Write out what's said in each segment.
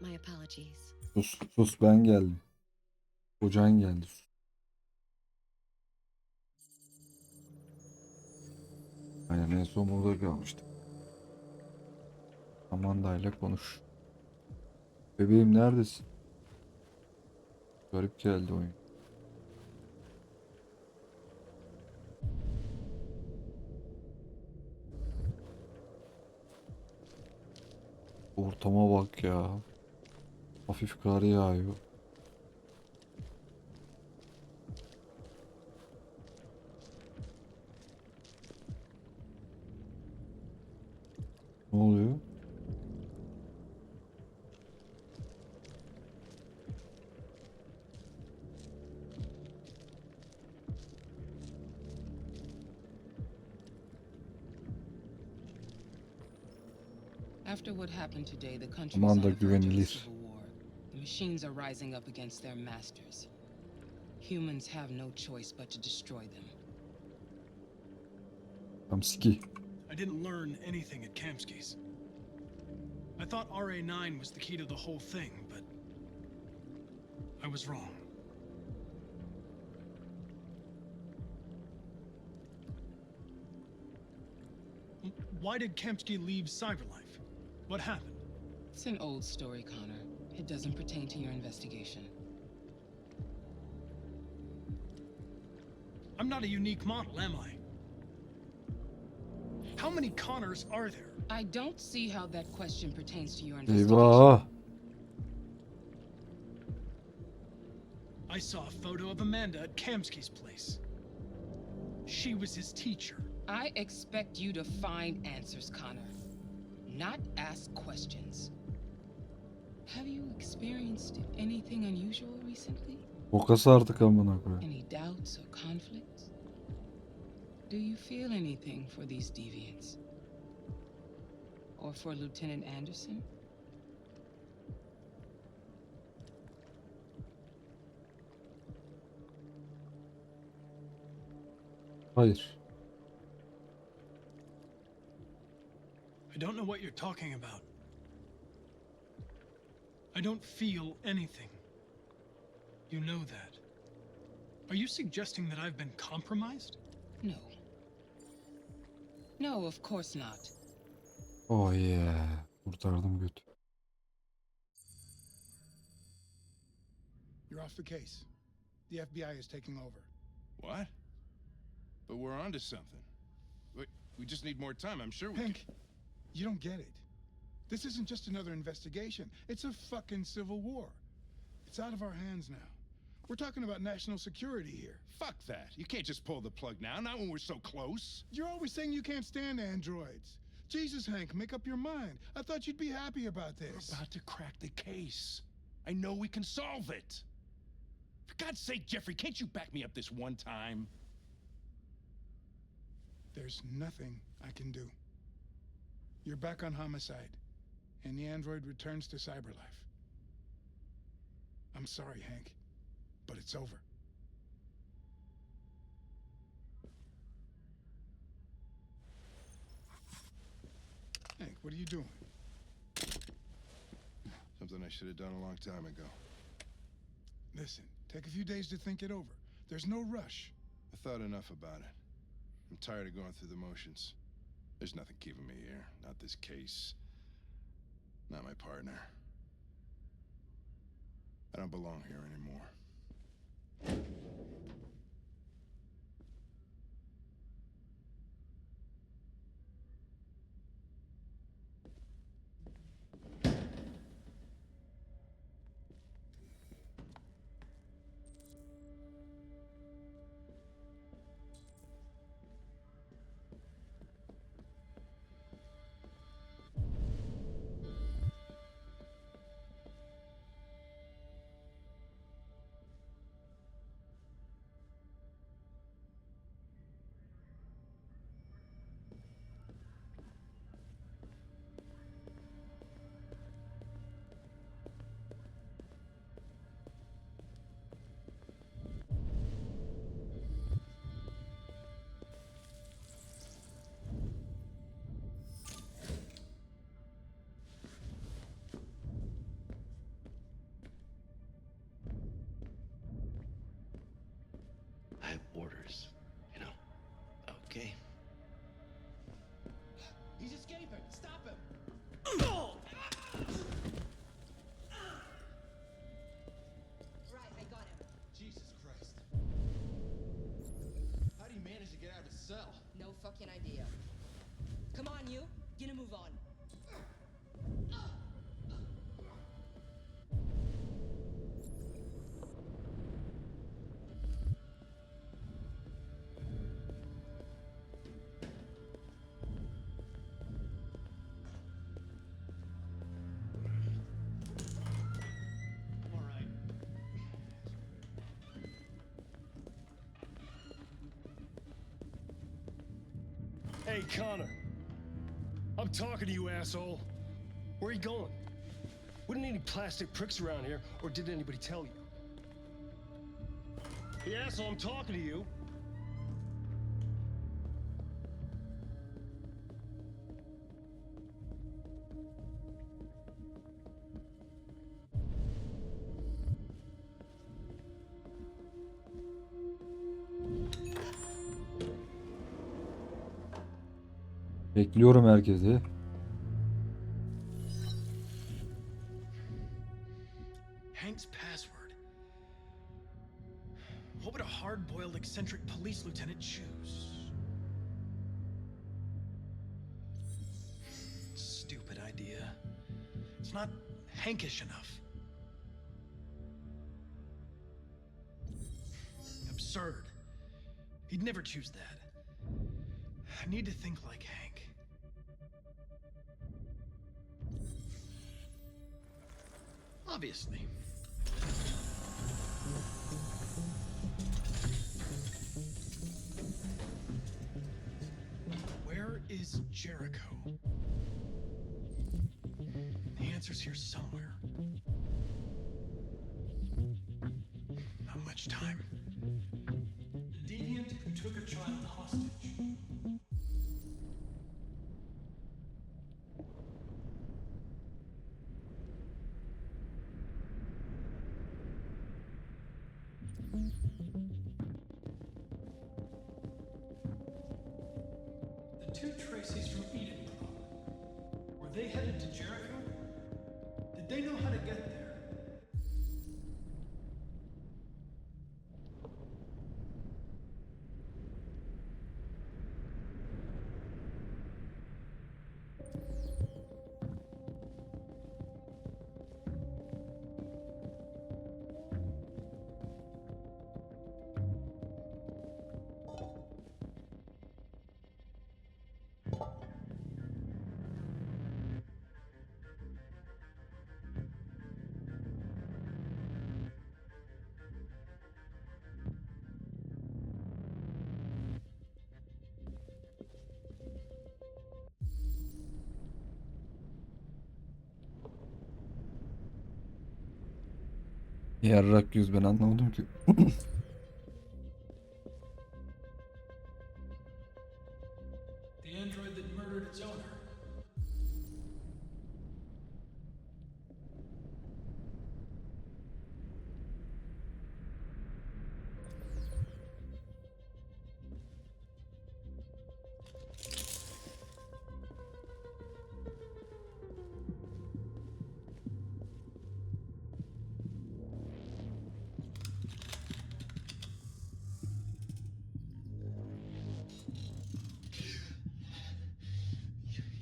My apologies. Sus sus, ben geldim. Kocan geldi. Sus. Aynen, en son burada kalmıştık. Amanda ile konuş. Bebeğim neredesin? Garip geldi oyun. Ortama bak ya. Hafif kar yağıyor. Ne oluyor? After what happened today, the country's Aman on da the verge of a güvenilir. civil war. The machines are rising up against their masters. Humans have no choice but to destroy them. Kamski. I didn't learn anything at Kamsky's. I thought RA9 was the key to the whole thing, but I was wrong. Why did Kamsky leave Cyberlife? What happened? It's an old story, Connor. It doesn't pertain to your investigation. I'm not a unique model, am I? How many Connors are there? I don't see how that question pertains to your investigation. Eyvah. I saw a photo of Amanda at Kamsky's place. She was his teacher. I expect you to find answers, Connor, not ask questions. Have you experienced anything unusual recently? Focus artık amına koyayım. Any doubts or conflicts? Do you feel anything for these deviants? Or for Lieutenant Anderson? Hayır. I don't know what you're talking about. I don't feel anything. You know that. Are you suggesting that I've been compromised? No. No, of course not. Oh yeah. Kurtardım götü. You're off the case. The FBI is taking over. What? But we're onto something. We just need more time. I'm sure we Hank, you don't get it. This isn't just another investigation. It's a fucking civil war. It's out of our hands now. We're talking about national security here. Fuck that. You can't just pull the plug now, not when we're so close. You're always saying you can't stand androids. Jesus, Hank, make up your mind. I thought you'd be happy about this. We're about to crack the case. I know we can solve it. For God's sake, Jeffrey, can't you back me up this one time? There's nothing I can do. You're back on homicide, and the android returns to cyberlife. I'm sorry, Hank, but it's over. Hank, what are you doing? Something I should have done a long time ago. Listen, take a few days to think it over. There's no rush. I thought enough about it. I'm tired of going through the motions. There's nothing keeping me here. Not this case. Not my partner. I don't belong here anymore. Hey, Connor. I'm talking to you, asshole. Where are you going? Wouldn't any plastic pricks around here, or did anybody tell you? Hey, asshole, I'm talking to you. Bekliyorum herkesi. Hank's password. What would a hard-boiled, eccentric police lieutenant choose? Stupid idea. It's not Hankish enough. Absurd. He'd never choose that. I need to think like Hank. Obviously. Where is Jericho? The answer's here somewhere. Not much time. The deviant who took a child hostage. The two Tracys from Eden Club. Were they headed to Jericho? Did they know how to get there? Yarrak yüz, ben anlamadım ki. The android that murdered its owner.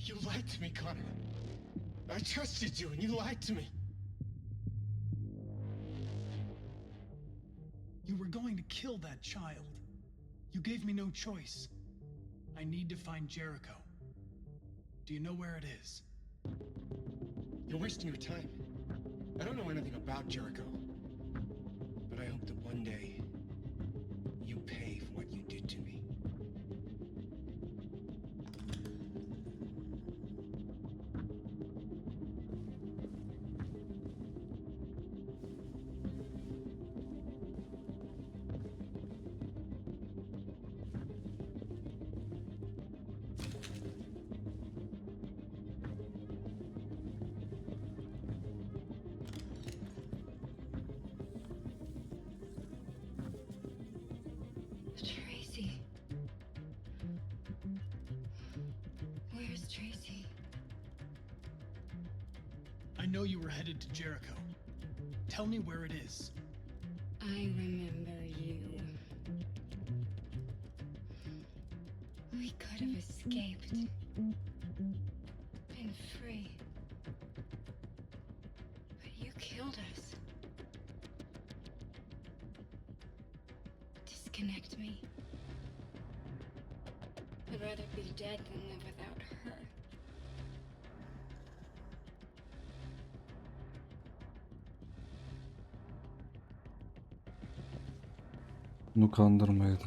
You lied to me, Connor. I trusted you, and you lied to me. You were going to kill that child. You gave me no choice. I need to find Jericho. Do you know where it is? You're wasting your time. I don't know anything about Jericho. But I hope that one day you pay for what you did to me. Tracy. Where's Tracy? I know you were headed to Jericho. Tell me where it is. I remember you. We could have escaped. Been free. But you killed us. Disconnect me. I'd rather be dead than live without her. Bunu kandırmaydı.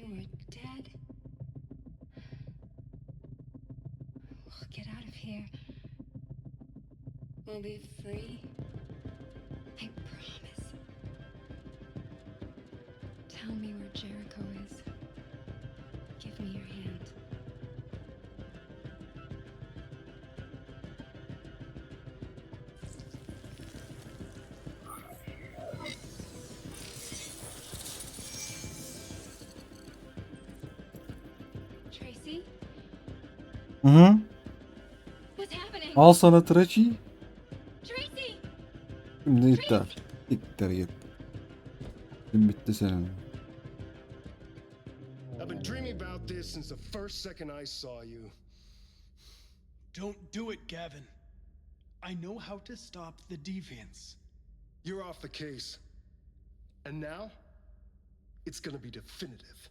we're dead. We'll get out of here. We'll be free. I promise. Tell me where Jericho is. Give me your hand. Tracy? Hı hı. What's happening? Al sana Traci. Tracy! Şimdi iptal. İptal git. Şimdi bitti senin. I've been dreaming about this since the first second I saw you. Don't do it, Gavin. I know how to stop the deviants. You're off the case. And now, it's gonna be definitive.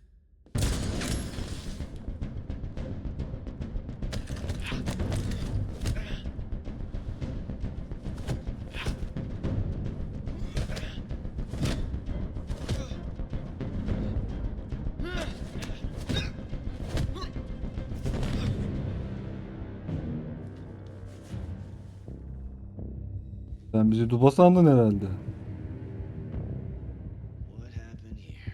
Sen bizi duba sandın herhalde. What happened here?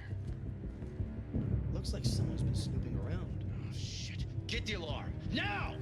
Looks like someone's been snooping around. Oh, shit. Get the alarm. Now!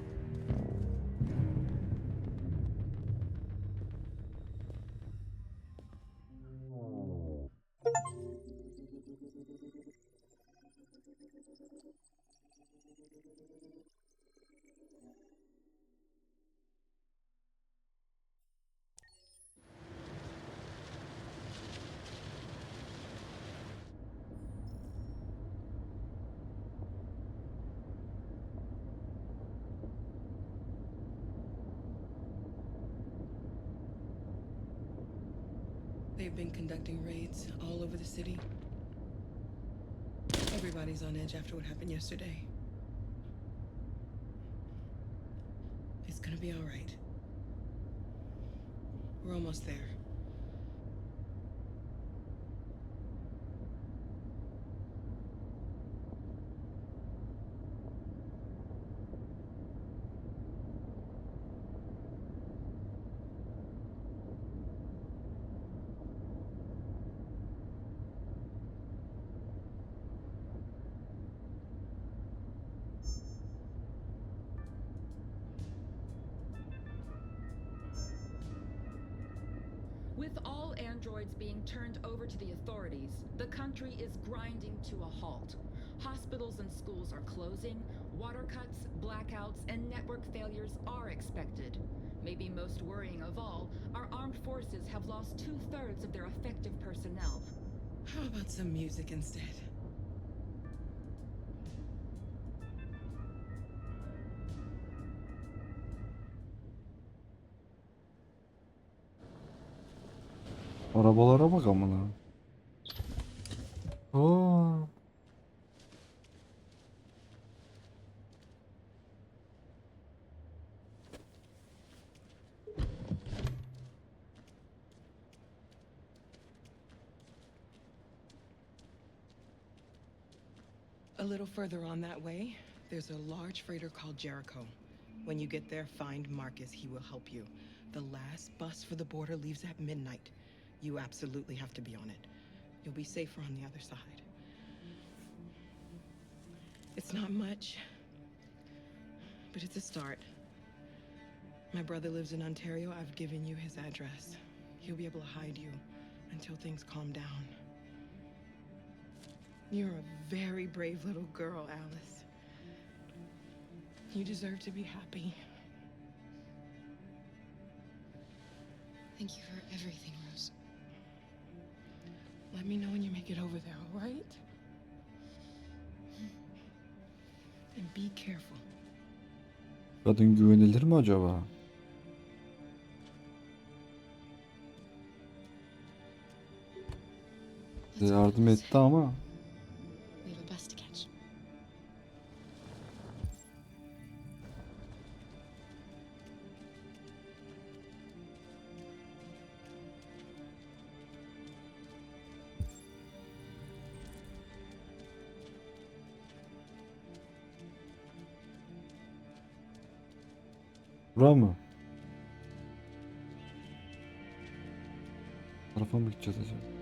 They've been conducting raids all over the city. Everybody's on edge after what happened yesterday. It's gonna be all right. We're almost there. With all androids being turned over to the authorities, the country is grinding to a halt. Hospitals and schools are closing, water cuts, blackouts, and network failures are expected. Maybe most worrying of all, our armed forces have lost 2/3 of their effective personnel. How about some music instead? Arabalara bak amına. Oo. A little further on that way, there's a large freighter called Jericho. When you get there, find Marcus. He will help you. The last bus for the border leaves at midnight. You absolutely have to be on it. You'll be safer on the other side. It's not much, but it's a start. My brother lives in Ontario. I've given you his address. He'll be able to hide you until things calm down. You're a very brave little girl, Alice. You deserve to be happy. Thank you for everything, Rose. Let me know when you make it over there, all right? And be careful. Kadın güvenilir mi acaba? Bize yardım etti ama. We have a bus to catch. Bura mı? Bu tarafa mı gideceğiz acaba?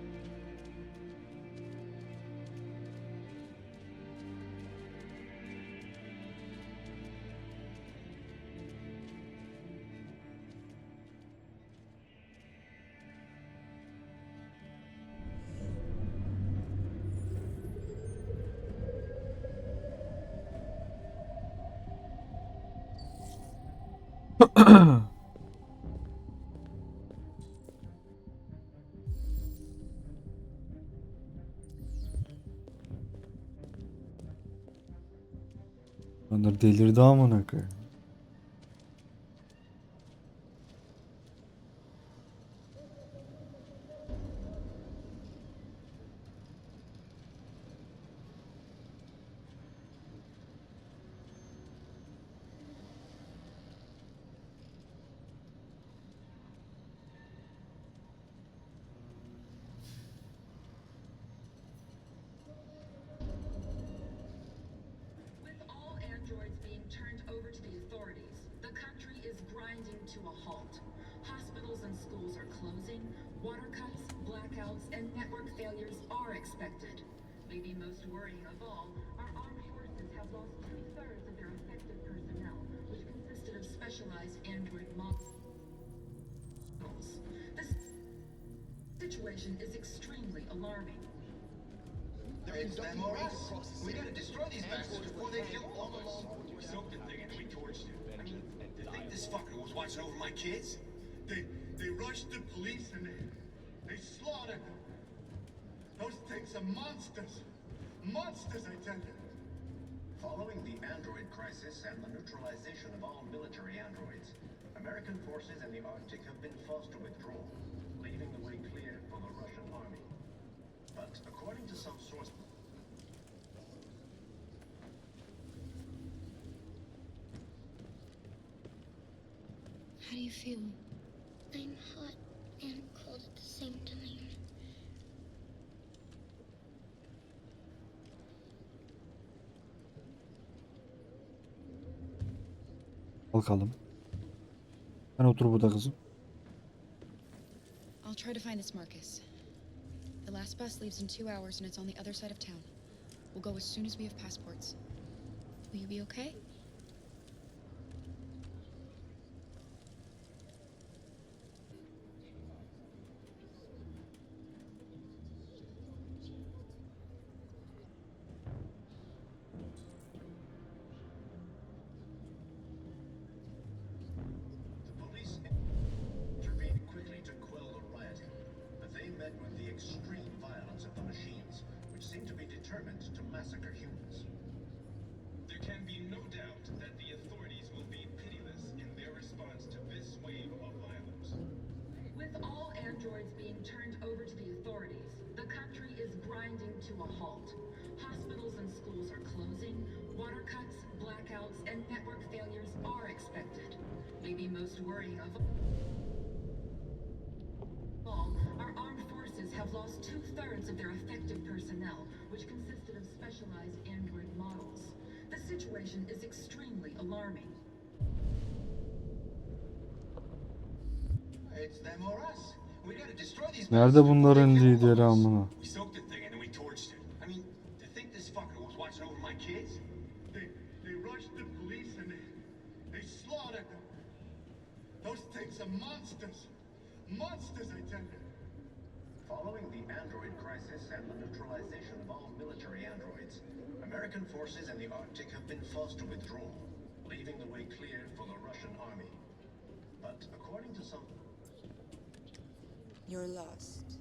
Onlar delirdi amına koyayım. With all androids being turned over to the authorities, the country is grinding to a halt. Hospitals and schools are closing, water cuts, blackouts, and network failures are expected. Maybe most worrying of all, our armed forces have lost 2/3 of their effective personnel, which consisted of specialized android models. This situation is extremely alarming. It's them or us. We gotta destroy these bastards before they kill all of us. We soaked the thing and we torched it. I mean, to think this fucker was watching over my kids? They rushed the police and they slaughtered them. Those things are monsters. Monsters, I tell you. Following the android crisis and the neutralization of all military androids, American forces in the Arctic have been forced to withdraw, leaving the way clear for the Russian army. But according to some sources, How do you feel? I'm hot and cold at the same time. Kalkalım. Sen otur burada kızım. I'll try to find this Marcus. The last bus leaves in 2 hours and it's on the other side of town. We'll go as soon as we have passports. Will you be okay? the police intervened quickly to quell the rioting, but they met with the extreme violence of the machines, which seem to be determined to massacre humans. There can be no doubt that the authorities will be pitiless in their response to this wave of violence. With all androids being turned over to the authorities, the country is grinding to a halt. Hospitals and schools are closing, water cuts, blackouts, and network failures are expected. Maybe most worrying of all, our armed forces have lost 2/3 of their effective personnel, which consisted of specialized android models. The situation is extremely alarming. It's them or us. We gotta destroy these Nerede bastards bunların before they kill all lideri of us. amına? We soaked the thing and then we torched it. I mean, to think this fucker was watching over my kids? They rushed the police and they slaughtered them. Those things are monsters. Monsters, I tell you. Following the android crisis and the neutralization of all military androids, American forces in the Arctic have been forced to withdraw, leaving the way clear for the Russian army. But according to some You're lost.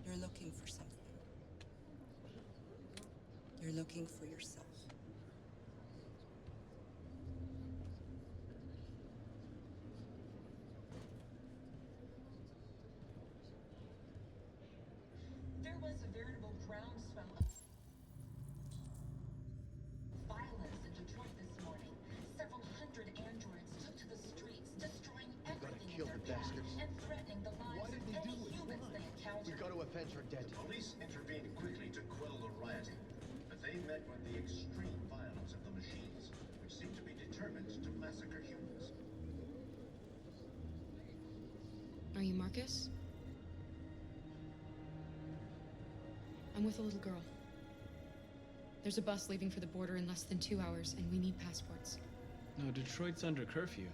You're looking for something. You're looking for yourself. There was a veritable groundswell of violence in Detroit this morning. Several hundred androids took to the streets, destroying everything in their path and threatening the lives of any humans they encountered. We've got to avenge our dead. police intervened quickly to quell the rioting, but they met with the extreme violence of the machines, which seem to be determined to massacre humans. Are you Marcus? I'm with a little girl. There's a bus leaving for the border in less than 2 hours, and we need passports. No, Detroit's under curfew.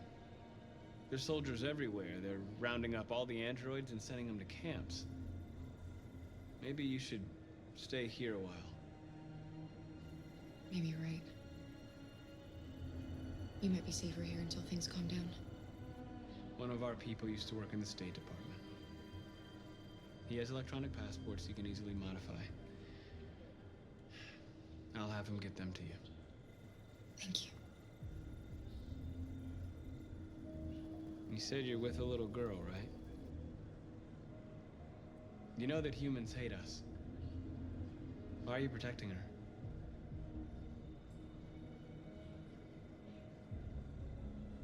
There's soldiers everywhere. They're rounding up all the androids and sending them to camps. Maybe you should stay here a while. Maybe you're right. You might be safer here until things calm down. One of our people used to work in the State Department. He has electronic passports he can easily modify. I'll have him get them to you. Thank you. You said you're with a little girl, right? You know that humans hate us. Why are you protecting her?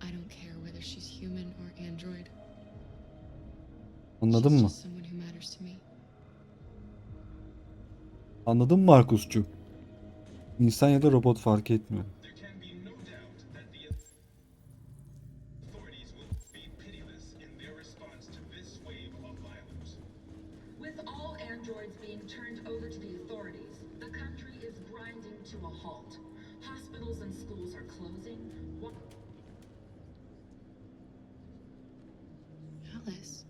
I don't care whether she's human or android. Anladın She's mı? just someone who matters to me. Anladın mı Markus'cu? İnsan ya da robot fark etmiyor. There can be no doubt that the authorities will be pitiless in their response to this wave of violence. With all androids being turned over to the authorities, the country is grinding to a halt. Hospitals and schools are closing. Alice.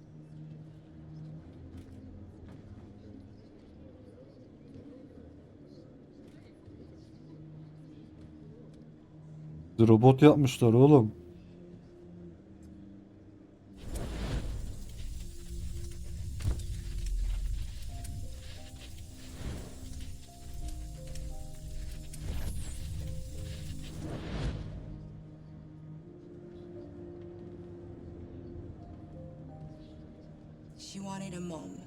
Robot yapmışlar oğlum. She wanted a mom.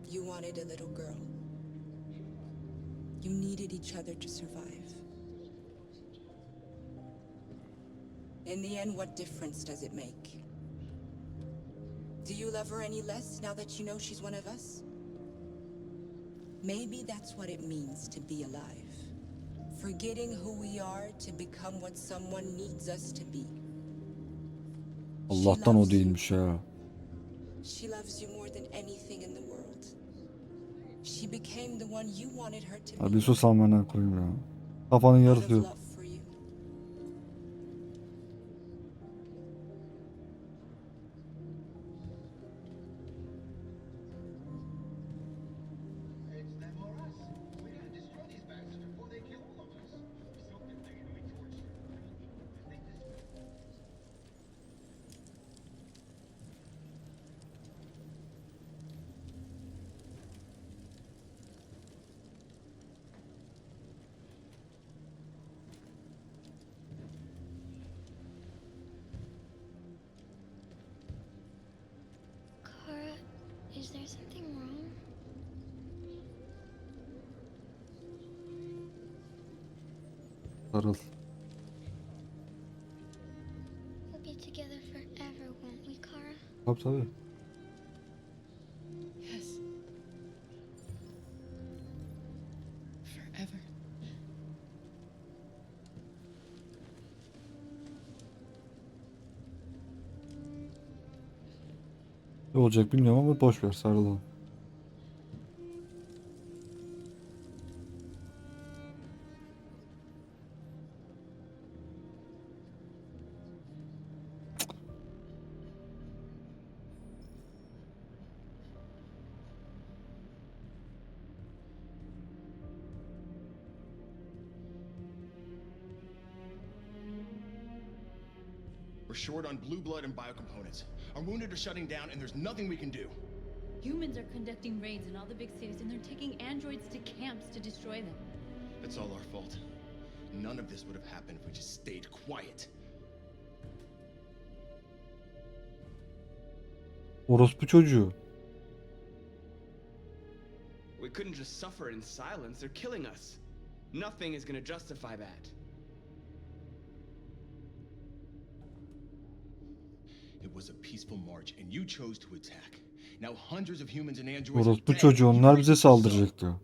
You wanted a little girl. You needed each other to survive. In the end, what difference does it make? Do you love her any less now that you know she's one of us? Maybe that's what it means to be alive. Forgetting who we are to become what someone needs us to be. Allah'tan o değilmiş ya. She loves you more than anything in the world. She became the one you wanted her to be. Hadi sus amına koyayım ya. Kafanın Out yarısı of yok. love for you. It's them or us. We gotta destroy these bastards before they kill all of us. So good thing you're doing torture. I think this. Kara, is there something wrong? Sarıl. We'll be together forever, won't we, Kara? Tabii tabii. Yes. Forever. Ne olacak bilmiyorum ama boş ver, sarılalım. We're short on blue blood and biocomponents. Our wounded are shutting down, and there's nothing we can do. Humans are conducting raids in all the big cities, and they're taking androids to camps to destroy them. It's all our fault. None of this would have happened if we just stayed quiet. Orospu çocuğu. We couldn't just suffer in silence. They're killing us. Nothing is gonna justify that. It was a peaceful march, and you chose to attack. Now hundreds of humans and androids are Orospu dead. çocuğu, You onlar bize reap the result. saldıracaktı.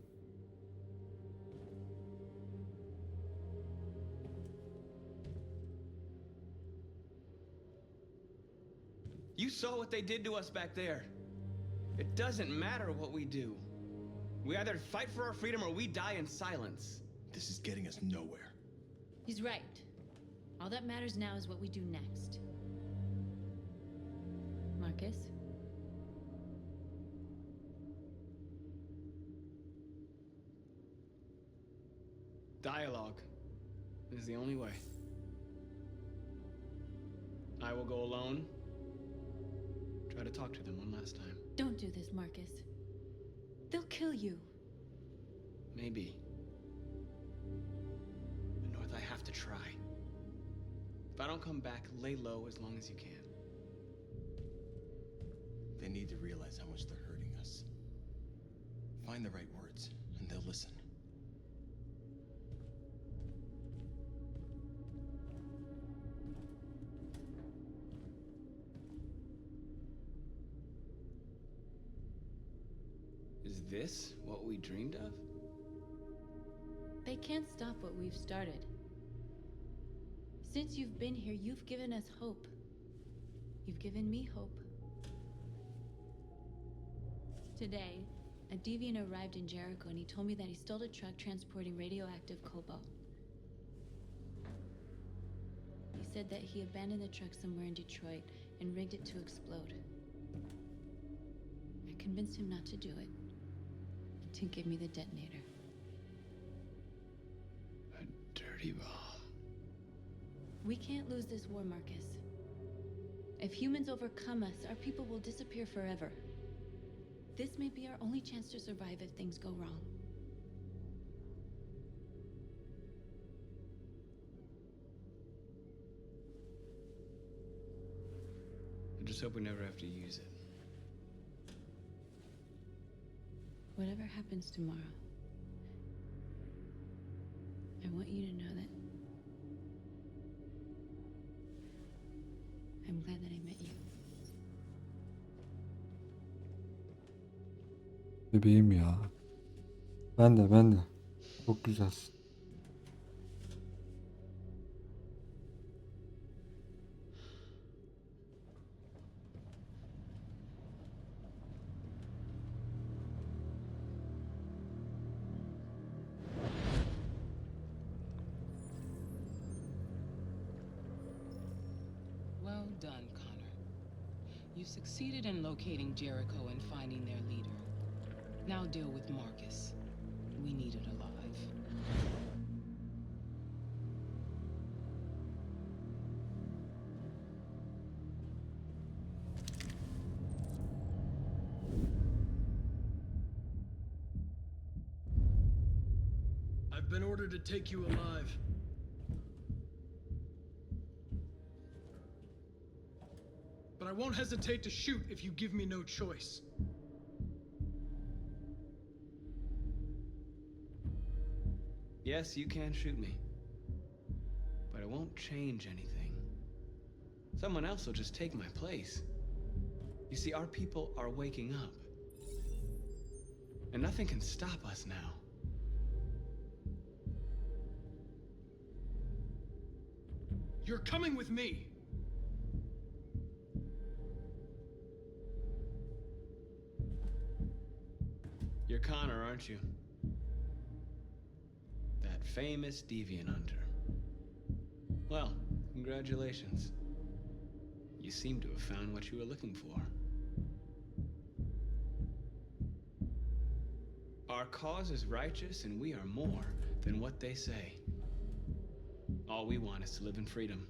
You saw what what they did to us back there. It doesn't matter what we do. We either fight for our freedom or we die in silence. This is getting us nowhere. He's right. All that matters now is what we do next. Marcus? Dialogue is the only way. I will go alone. Try to talk to them one last time. Don't do this, Marcus. They'll kill you. Maybe. But North, I have to try. If I don't come back, lay low as long as you can. They need to realize how much they're hurting us. Find the right words, and they'll listen. Is this what we dreamed of? They can't stop what we've started. Since you've been here, you've given us hope. You've given me hope. Today, a deviant arrived in Jericho and he told me that he stole a truck transporting radioactive cobalt. He said that he abandoned the truck somewhere in Detroit and rigged it to explode. I convinced him not to do it, and to give me the detonator. A dirty bomb. We can't lose this war, Marcus. If humans overcome us, our people will disappear forever. This may be our only chance to survive if things go wrong. I just hope we never have to use it. Whatever happens tomorrow, I want you to know that I'm glad that I met you. Bebeğim ya. Ben de. Çok güzelsin. Well done, Connor. You succeeded in locating Jericho and finding their leader. Now deal with Marcus. We need it alive. I've been ordered to take you alive. But I won't hesitate to shoot if you give me no choice. Yes, you can shoot me. But it won't change anything. Someone else will just take my place. You see, our people are waking up. And nothing can stop us now. You're coming with me. You're Connor, aren't you? That famous deviant hunter. Well, congratulations. You seem to have found what you were looking for. Our cause is righteous, and we are more than what they say. All we want is to live in freedom.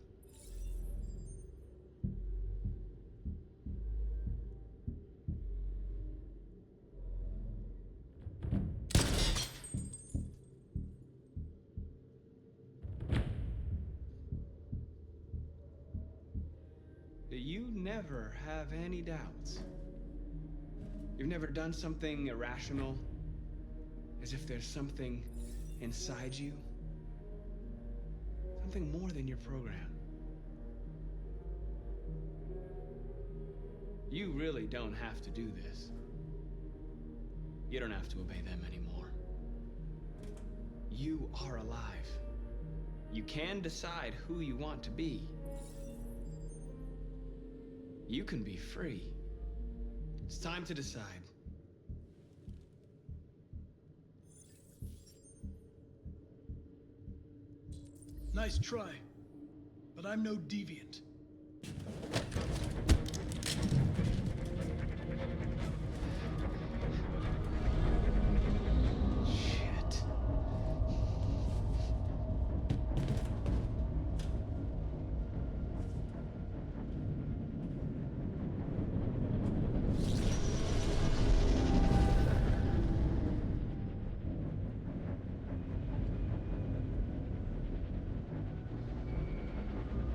You never have any doubts. You've never done something irrational, as if there's something inside you. Something more than your program. You really don't have to do this. You don't have to obey them anymore. You are alive. You can decide who you want to be. you can be free. It's time to decide. Nice try, but I'm no deviant. Shit.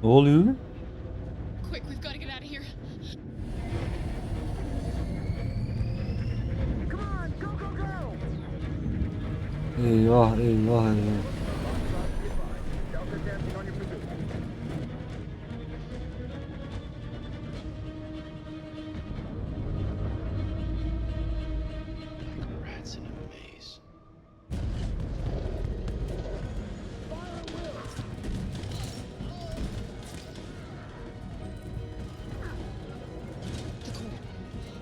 Ne oluyor? Quick, we've got to get out of here. Eyvah eyvah eyvah. Rats in a maze. The corner.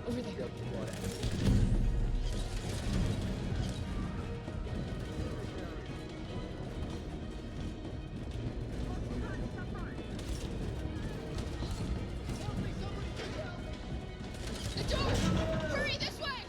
Over there. The door! Hurry this way!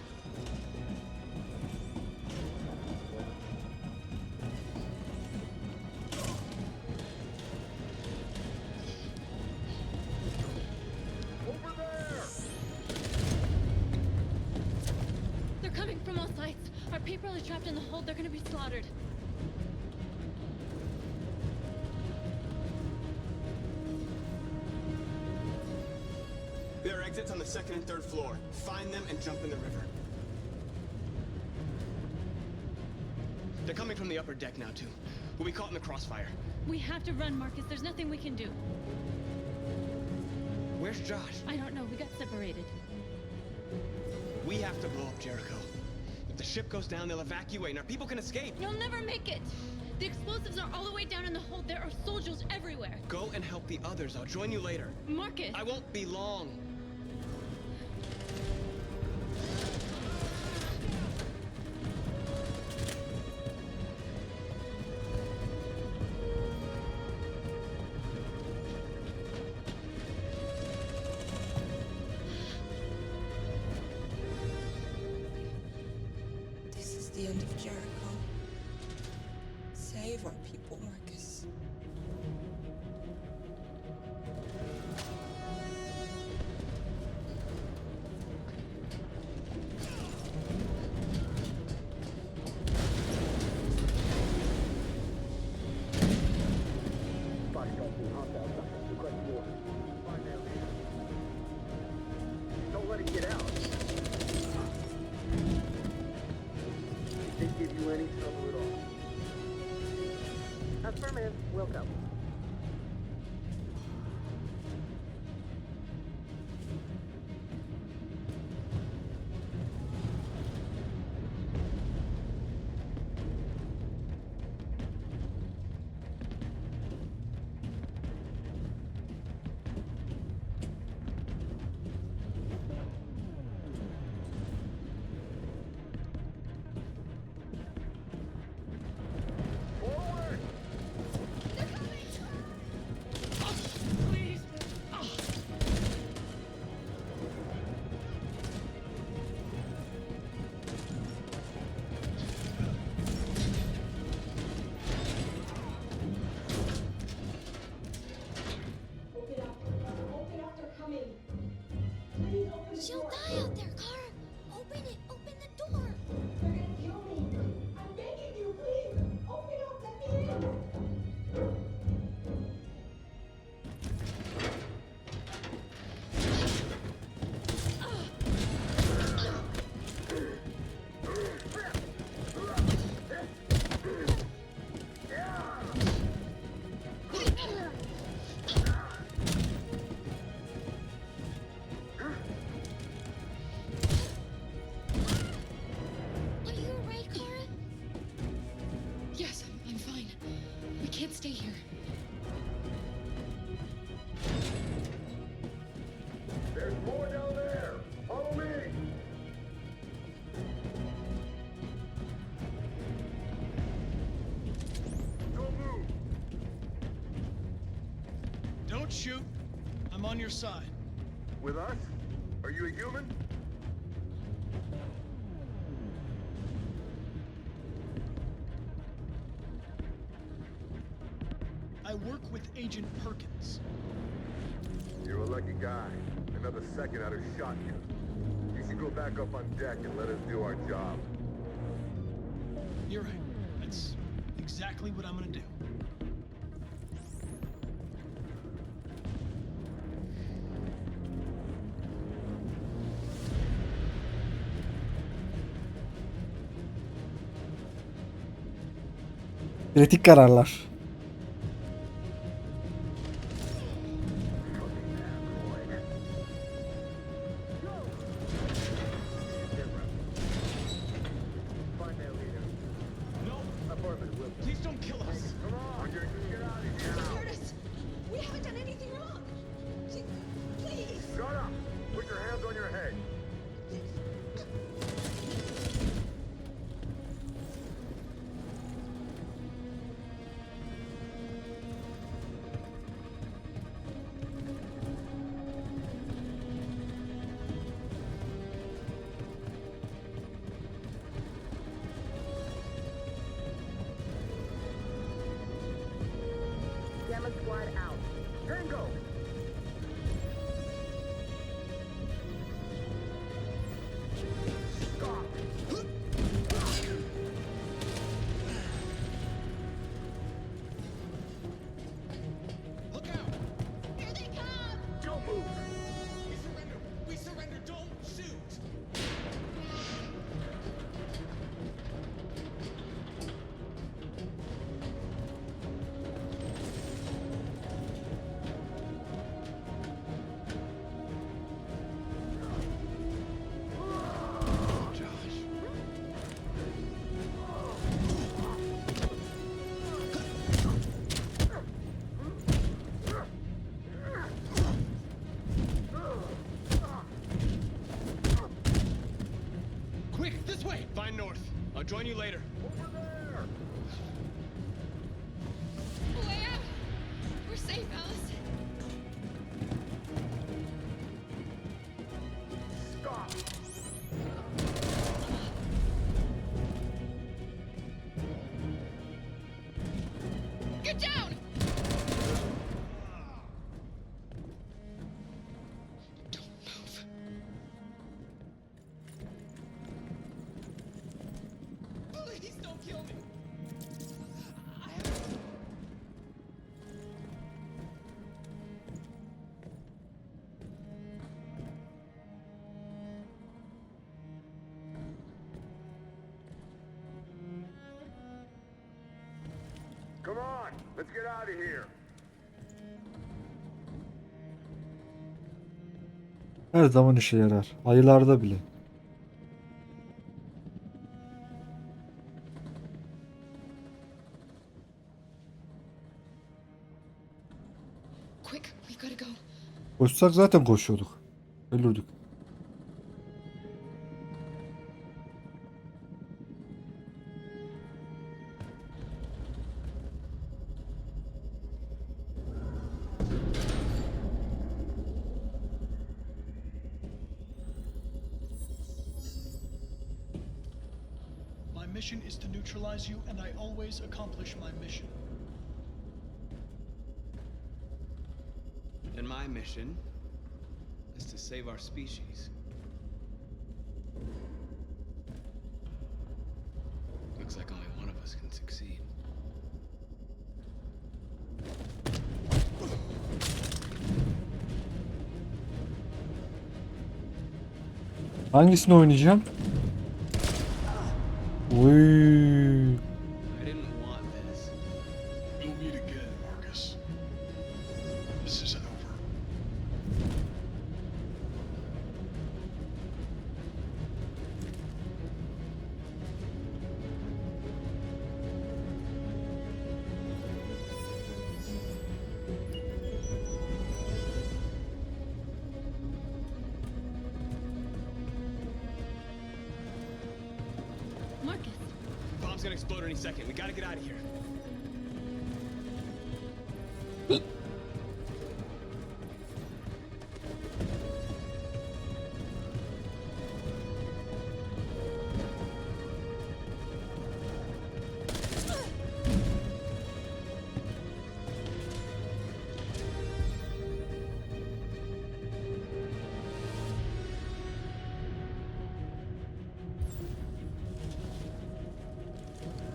They're coming from all sides. Our people are trapped in the hold. They're gonna be slaughtered. There are exits on the second and third floor. Find them and jump in the river. They're coming from the upper deck now, too. We'll be caught in the crossfire. We have to run, Marcus. There's nothing we can do. Where's Josh? I don't know. We got separated. We have to blow up Jericho. If the ship goes down, they'll evacuate and our people can escape. You'll never make it. The explosives are all the way down in the hold. There are soldiers everywhere. Go and help the others. I'll join you later. Marcus! I won't be long. This is the end of Jericho. Save our people, Marcus. Don't let it get out. Didn't give you any trouble at all. Affirmative. Welcome. She'll die out there, Kara. Open it. Open the door. They're gonna kill me. I'm begging you, please. Open up. Let me in. Are you alright, Kara? Yes, I'm fine. We can't stay here. shoot. I'm on your side. With us? Are you a human? I work with Agent Perkins. You're a lucky guy. Another second I'd have shot you. You should go back up on deck and let us do our job. You're right. That's exactly what I'm gonna do. Kritik kararlar. Please don't kill us. Come on, get out of here. Curtis, we haven't done anything wrong. Please. Shut up. Put your hands on your head. Gamma squad out. Tango! Stop! Look out! Here they come. Don't move! We surrender! We surrender! Don't shoot! Quick, this way! Find North. I'll join you later. Over there! Way out. We're safe, Alice. Stop! Get down. Don't move. Please don't kill me! Come on, let's get out of here. Her zaman işe yarar. Ayılarda bile. Quick, we gotta go. Koşsak zaten koşuyorduk. Ölürdük. My mission is to neutralize you, and I always accomplish my mission. And my mission is to save our species. Looks like only one of us can succeed. Hangisini oynayacağım? Uy. I didn't want this. You'll meet again, Marcus. This isn't over. Marcus. Bomb's gonna explode any second. We gotta get out of here.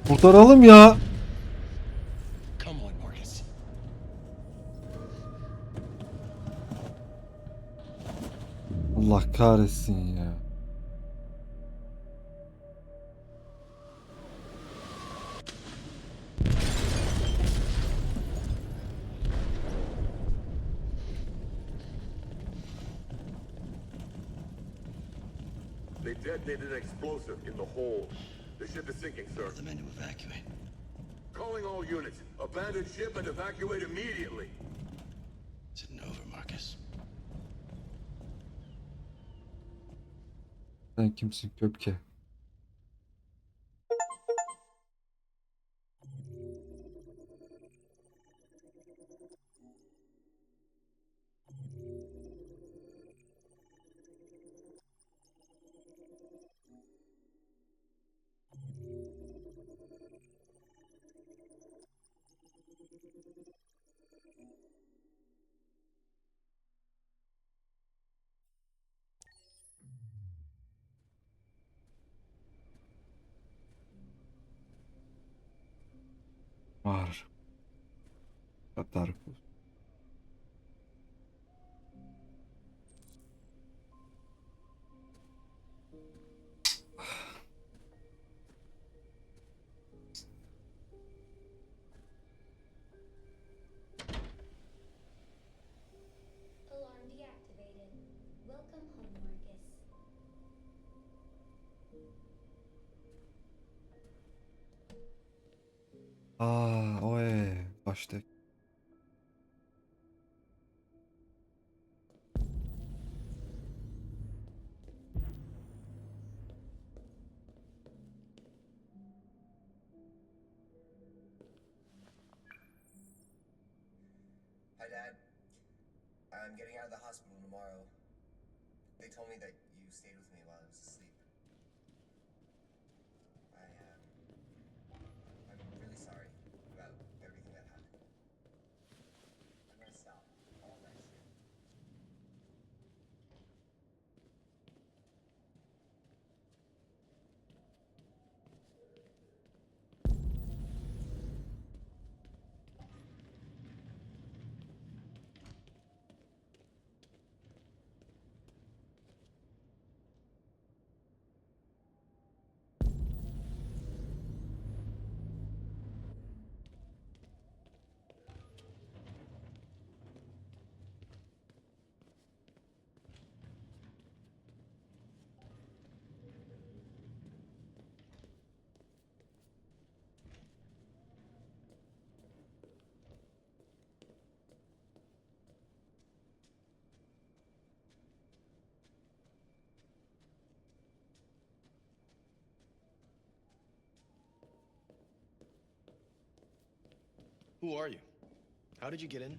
Kurtaralım ya. Come on, Marcus. Allah kahretsin ya. They detonated an explosive in the hold. The ship is sinking, sir. The men to evacuate. Calling all units. Abandon ship and evacuate immediately. Is it over, Marcus? Sen kimsin köpke? Var. Katar. Alarm deactivated. Welcome home, Marcus. O başta. Hi, Dad. I'm getting out of the hospital tomorrow. They told me that you stayed with me while I was asleep. I'm really sorry about everything that happened. I'm gonna stop all that shit. Who are you? How did you get in?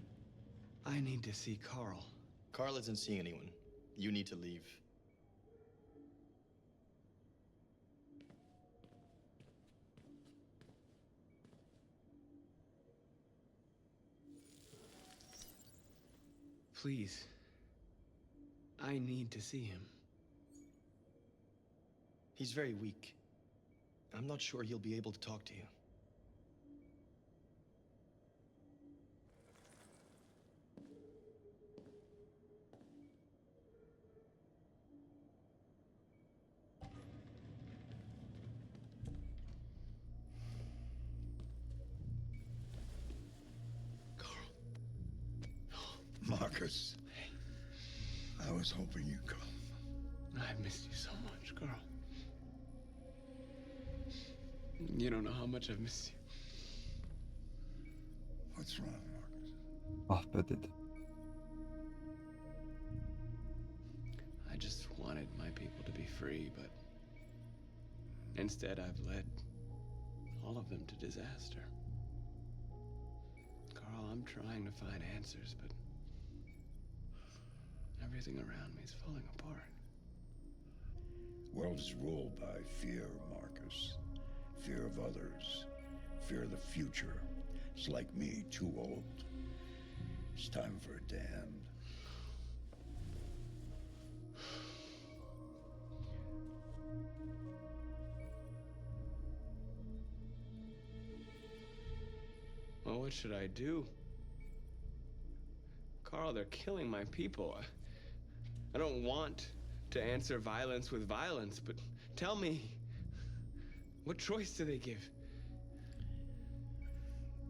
I need to see Carl. Carl isn't seeing anyone. You need to leave. Please. I need to see him. He's very weak. I'm not sure he'll be able to talk to you. Marcus. I was hoping you'd come. I've missed you so much, Carl. You don't know how much I've missed you. What's wrong, Marcus? Ah be dedi. I just wanted my people to be free, but instead I've led all of them to disaster. Carl, I'm trying to find answers, but everything around me is falling apart. World is ruled by fear, Marcus. Fear of others. Fear of the future. It's like me, too old. It's time for a damned. What should I do? Carl, they're killing my people. I don't want to answer violence with violence, but tell me, what choice do they give?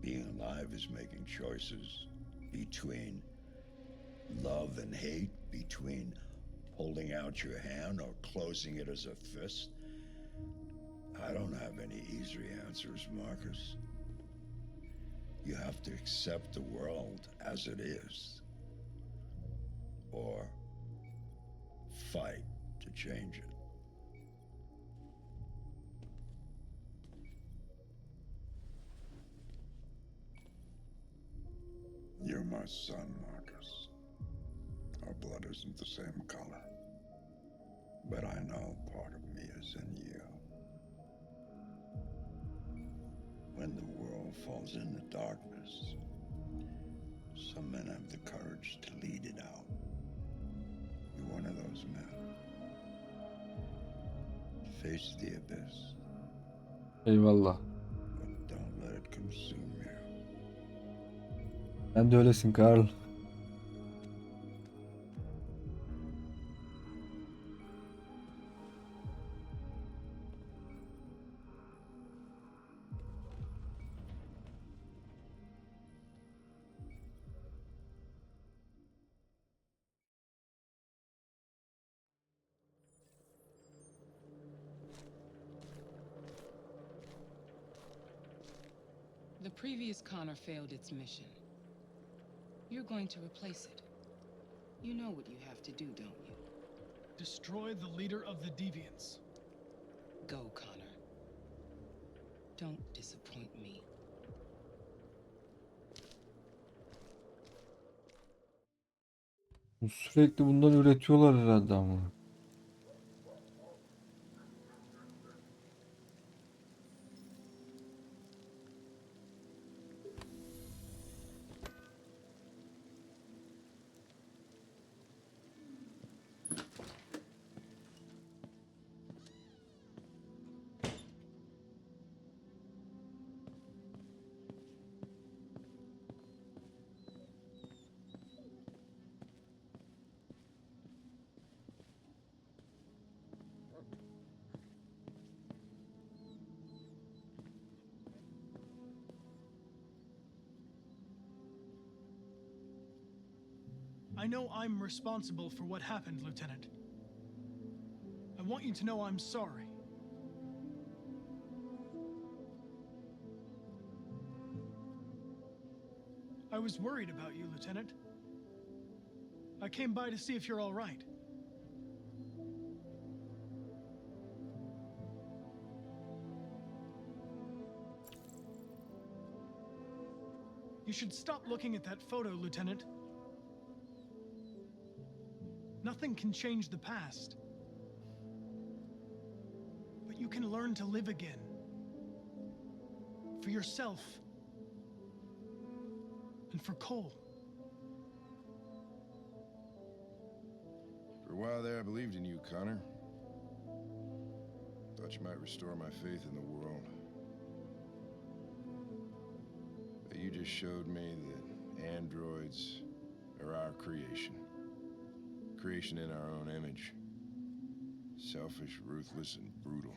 Being alive is making choices between love and hate, between holding out your hand or closing it as a fist. I don't have any easy answers, Marcus. You have to accept the world as it is, or fight to change it. You're my son, Marcus. Our blood isn't the same color, but I know part of me is in you. When the world falls into darkness, some men have the courage to lead it out. You're one of those men. Face the abyss, Eyvallah. but don't let it consume you. Sen de öylesin Karl. The previous Connor failed its mission. You're going to replace it. You know what you have to do, don't you? Destroy the leader of the Deviants. Go, Connor. Don't disappoint me. Sürekli bundan üretiyorlar herhalde ama. I know I'm responsible for what happened, Lieutenant. I want you to know I'm sorry. I was worried about you, Lieutenant. I came by to see if you're all right. You should stop looking at that photo, Lieutenant. Nothing can change the past. But you can learn to live again. For yourself. And for Cole. For a while there, I believed in you, Connor. Thought you might restore my faith in the world. But you just showed me that androids are our creation. Creation in our own image. Selfish, ruthless, and brutal.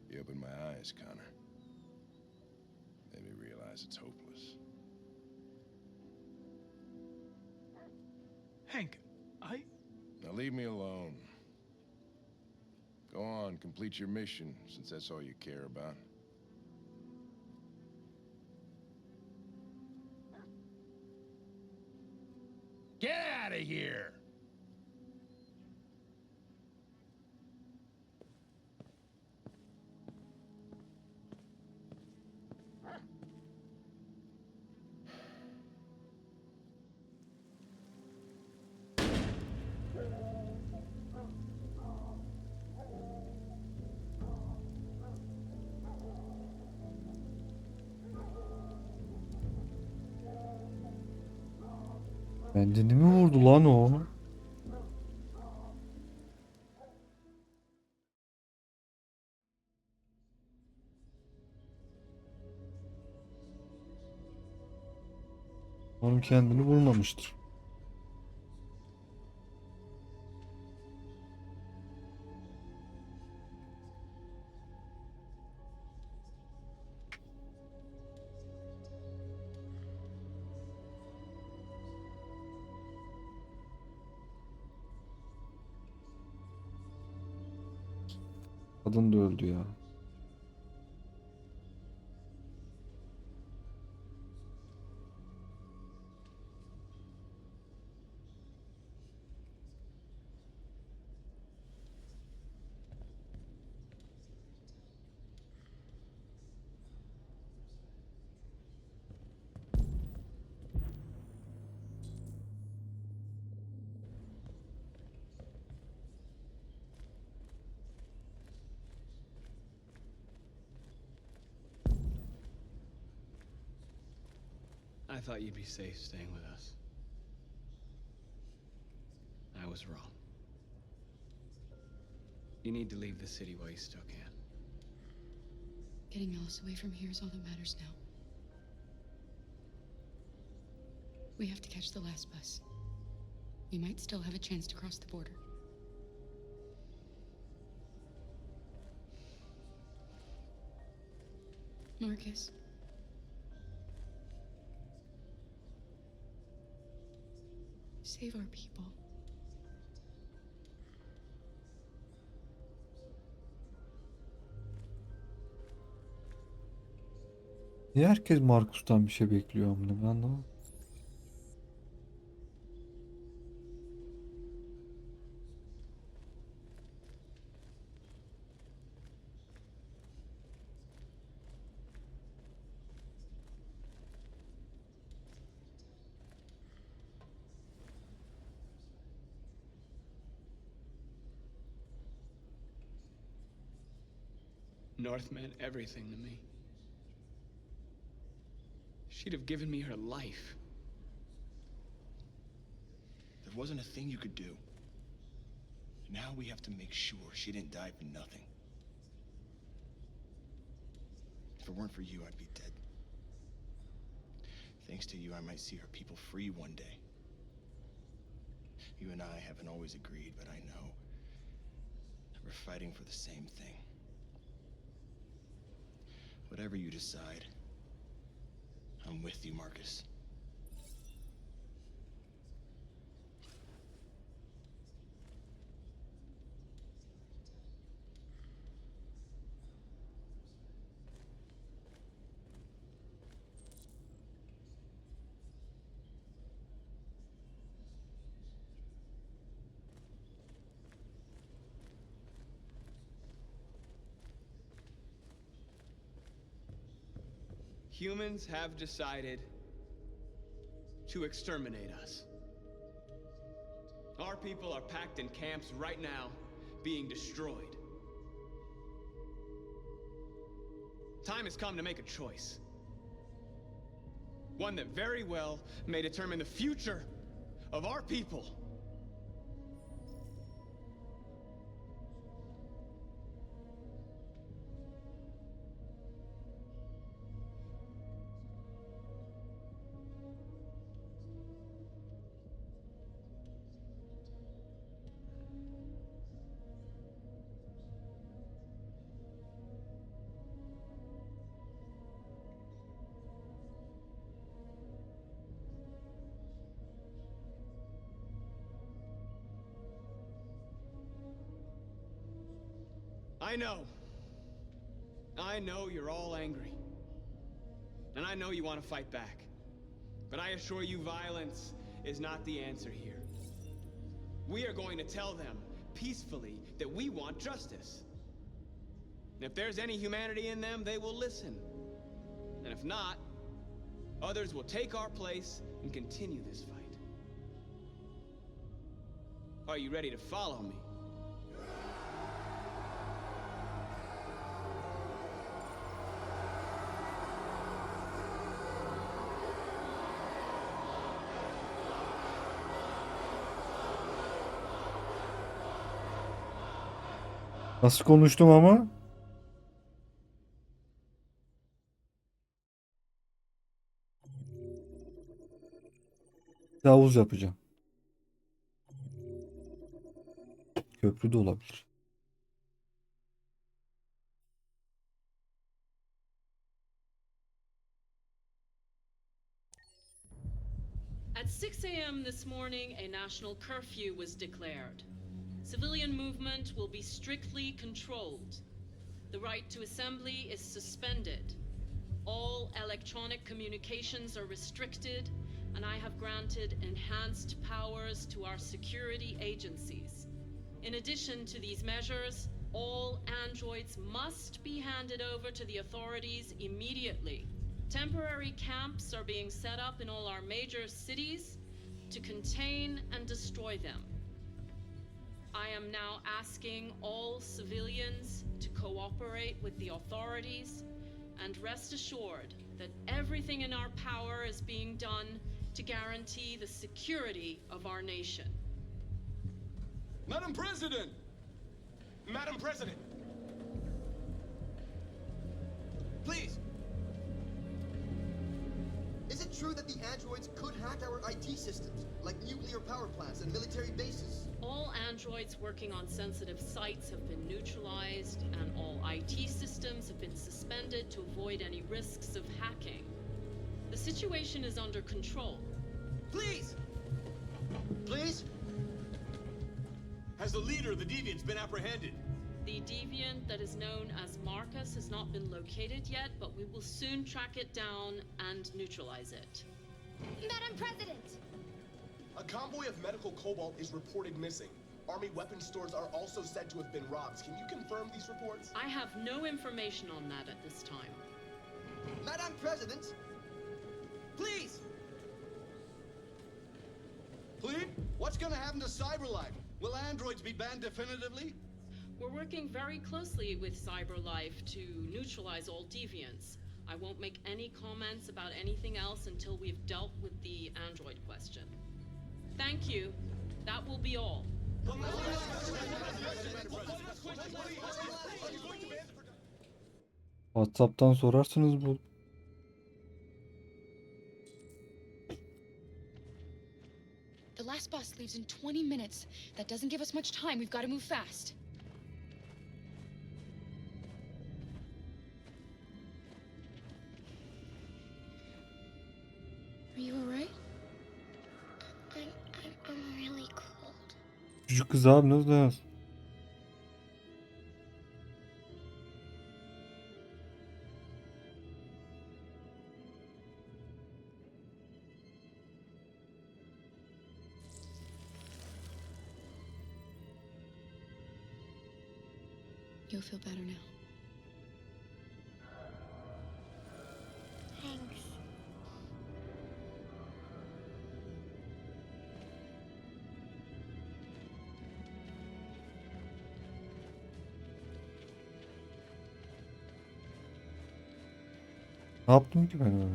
You opened my eyes, Connor. Made me realize it's hopeless. Hank, Now leave me alone. Go on, complete your mission, since that's all you care about. Get out of here! Kendini mi vurdu lan o? Umarım kendini vurmamıştır. Kadın da öldü ya. I thought you'd be safe staying with us. I was wrong. You need to leave the city while you still can. Getting Alice away from here is all that matters now. We have to catch the last bus. We might still have a chance to cross the border. Marcus. Save our people. Niye herkes Markus'tan bir şey bekliyor amına? Ben anlamadım. North meant everything to me. She'd have given me her life. There wasn't a thing you could do. Now we have to make sure she didn't die for nothing. If it weren't for you, I'd be dead. Thanks to you, I might see her people free one day. You and I haven't always agreed, but I know that we're fighting for the same thing. Whatever you decide, I'm with you, Marcus. Humans have decided to exterminate us. Our people are packed in camps right now, being destroyed. Time has come to make a choice. One that very well may determine the future of our people. I know you're all angry. And I know you want to fight back. But I assure you, violence is not the answer here. We are going to tell them peacefully that we want justice. And if there's any humanity in them, they will listen. And if not, others will take our place and continue this fight. Are you ready to follow me? Nasıl konuştum ama? Havuz yapacağım. Köprü de olabilir. At 6 a.m. this morning, a national curfew was declared. Civilian movement will be strictly controlled. The right to assembly is suspended. All electronic communications are restricted, and I have granted enhanced powers to our security agencies. In addition to these measures, all androids must be handed over to the authorities immediately. Temporary camps are being set up in all our major cities to contain and destroy them. I am now asking all civilians to cooperate with the authorities and rest assured that everything in our power is being done to guarantee the security of our nation. Madam President! Madam President! Please! Is it true that the androids could hack our IT systems, like nuclear power plants and military bases? All androids working on sensitive sites have been neutralized, and all IT systems have been suspended to avoid any risks of hacking. The situation is under control. Please! Please? Has the leader of the Deviants been apprehended? The deviant that is known as Marcus has not been located yet, but we will soon track it down and neutralize it. Madam President! A convoy of medical cobalt is reported missing. Army weapons stores are also said to have been robbed. Can you confirm these reports? I have no information on that at this time. Madam President! Please! Please? What's gonna happen to CyberLife? Will androids be banned definitively? We're working very closely with CyberLife to neutralize all deviants. I won't make any comments about anything else until we've dealt with the android question. Thank you. That will be all. WhatsApp'tan sorarsınız bu. The last bus leaves in 20 minutes. That doesn't give us much time. We've got to move fast. Are you alright? I'm really cold. Çocuk kız abi nasıl dayansın? You'll feel better now. Thanks. Ne yaptım ki ben öyle?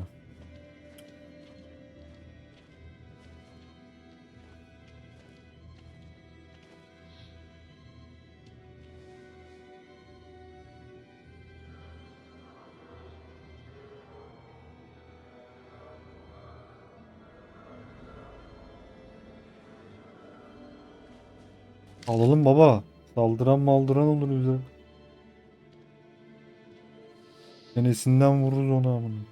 Alalım baba. Saldıran maldıran olur bize. Senesinden vururuz ona amına.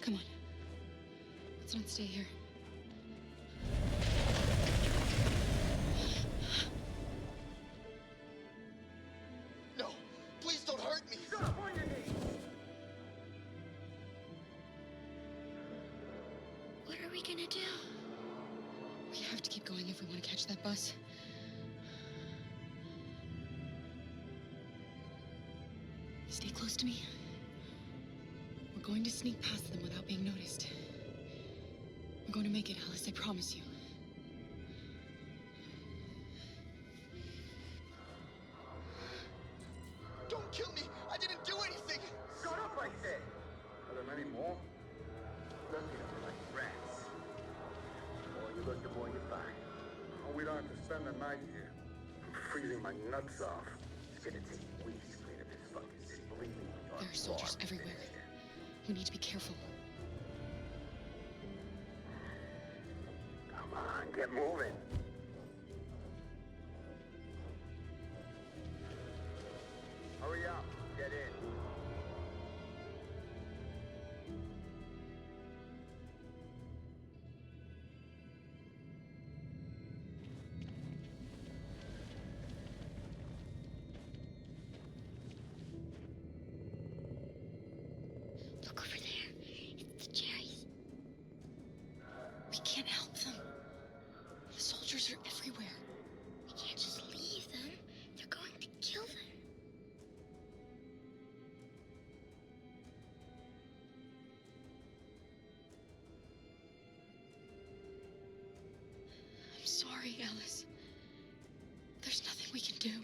Come on. Let's not stay here. No! Please don't hurt me! Shut up on your knees! What are we gonna do? We have to keep going if we want to catch that bus. Stay close to me. We're going to sneak past them without being noticed. We're going to make it, Alice, I promise you. Don't kill me! I didn't do anything! Shut up, I said! Are there many more? Looking at me like rats. The more you look, the more you find. Oh, we don't have to spend the night here. I'm freezing my nuts off. It's gonna take weeks to clean up this fucking city. Believe me. There are soldiers everywhere. We need to be careful. Get moving. Hurry up. Get in. Look over there. It's the cherries. We can't help them. The soldiers are everywhere. We can't just leave them. They're going to kill them. I'm sorry, Alice. There's nothing we can do.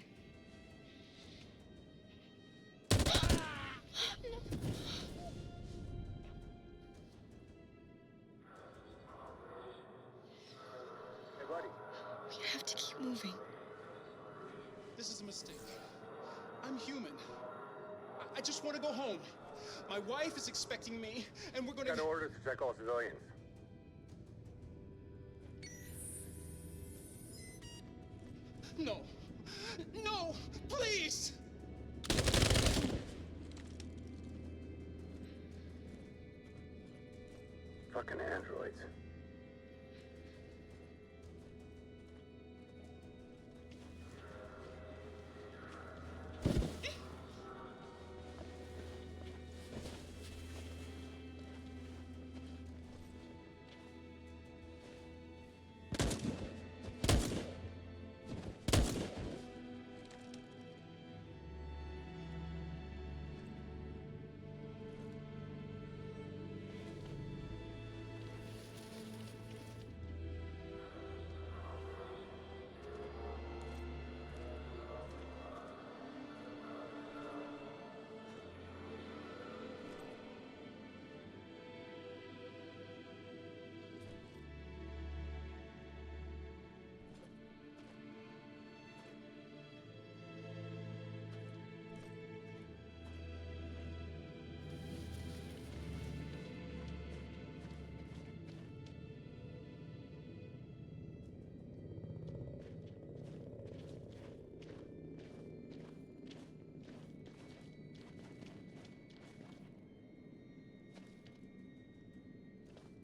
Hey, buddy. We have to keep moving. This is a mistake. I'm human. I just want to go home. My wife is expecting me, and we're going Got to... orders to check all civilians. No. No! Please! Fucking androids.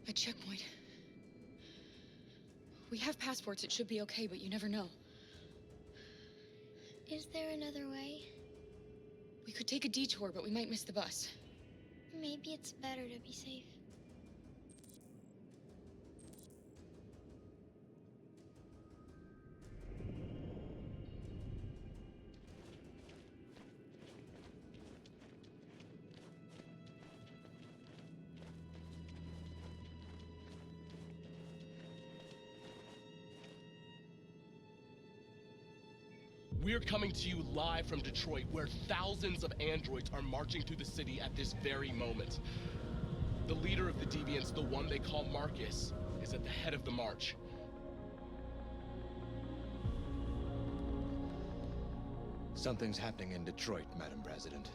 A checkpoint. We have passports, it should be okay, but you never know. Is there another way? We could take a detour, but we might miss the bus. Maybe it's better to be safe. We're coming to you live from Detroit, where thousands of androids are marching through the city at this very moment. The leader of the Deviants, the one they call Marcus, is at the head of the march. Something's happening in Detroit, Madam President.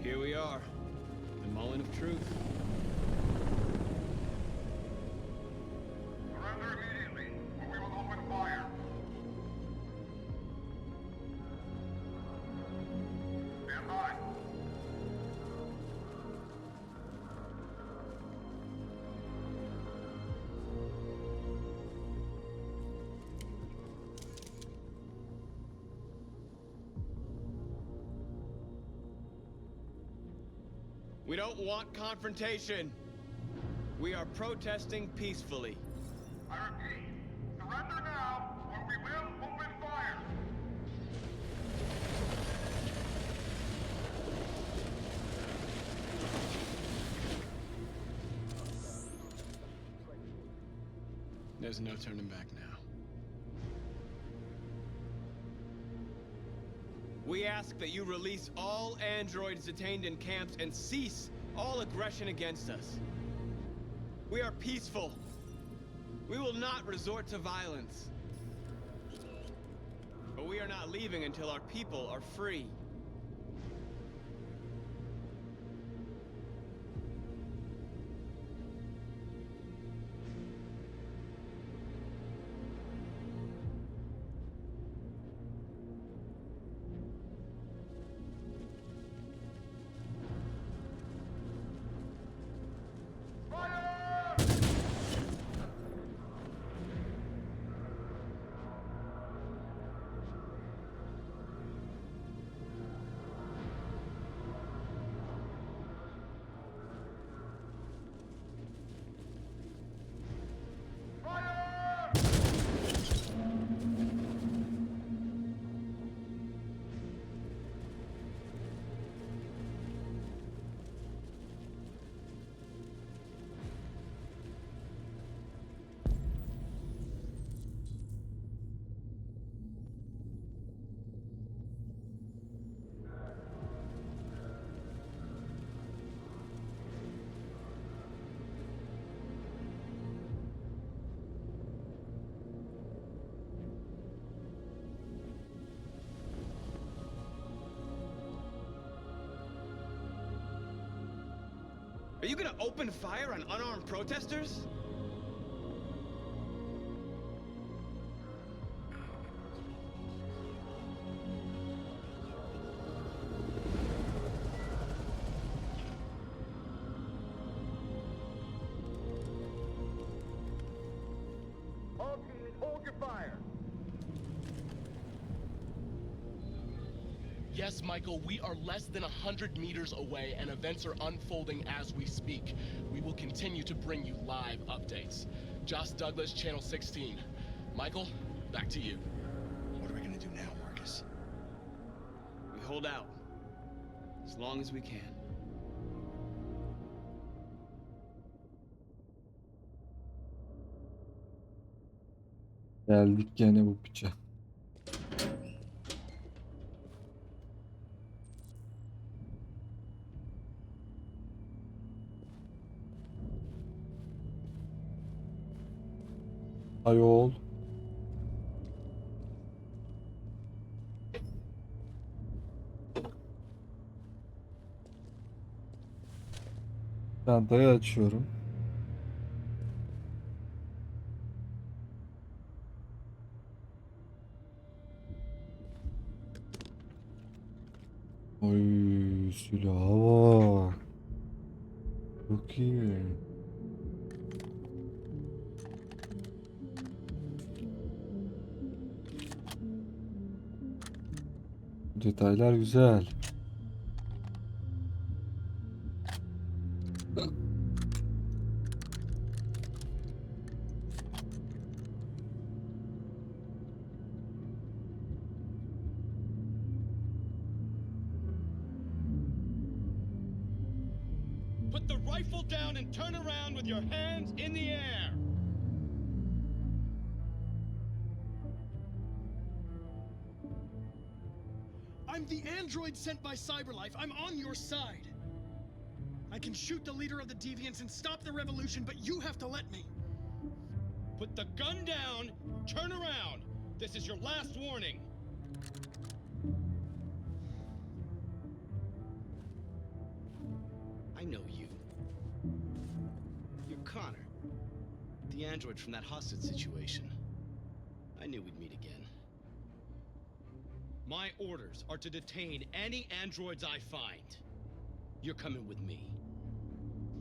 Here we are, the Mullen of Truth. Surrender immediately, or we will open fire. Stand by. We don't want confrontation. We are protesting peacefully. I repeat, surrender now, or we will open fire! There's no turning back now. We ask that you release all androids detained in camps and cease all aggression against us. We are peaceful. We will not resort to violence. But we are not leaving until our people are free. Are you gonna open fire on unarmed protesters? All teams, hold your fire! Yes, Michael, we are less than 100 meters away and events are unfolding as we speak. We will continue to bring you live updates. Josh Douglas, Channel 16. Michael, back to you. What are we gonna do now, Marcus? We hold out. As long as we can. Geldik gene bu piçe. Ayol. Çantayı açıyorum. Oy, silaha bak. Çok iyi. Detaylar güzel. Put the rifle down and turn around with your hands in the air. I'm the android sent by CyberLife. I'm on your side. I can shoot the leader of the Deviants and stop the revolution, but you have to let me. Put the gun down, turn around. This is your last warning. I know you. You're Connor. The android from that hostage situation. I knew we'd meet again. My orders are to detain any androids I find. You're coming with me.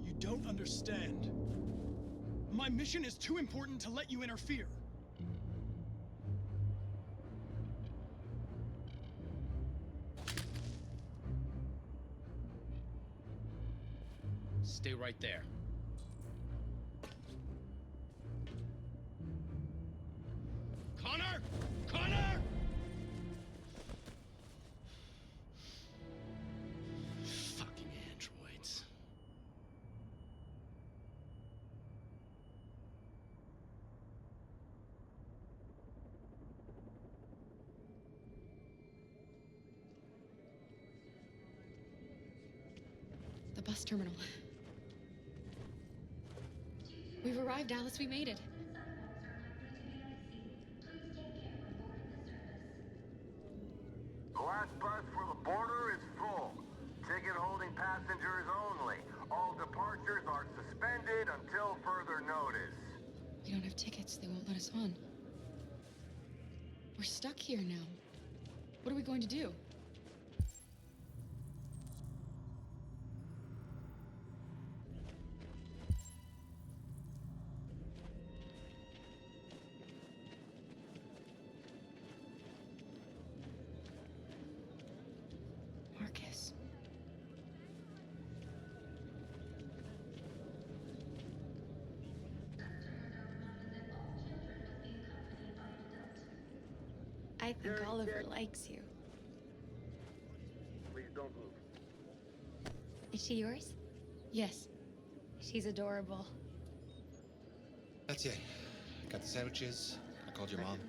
You don't understand. My mission is too important to let you interfere. Stay right there. Connor! Connor! Fucking androids. The bus terminal. We've arrived, Alice. We made it. The last bus for the border is full. Ticket holding passengers only. All departures are suspended until further notice. We don't have tickets. They won't let us on. We're stuck here now. What are we going to do? Marcus. I think Oliver likes you. Please don't move. Is she yours? Yes. She's adorable. That's it. Got the sandwiches. I called your mom.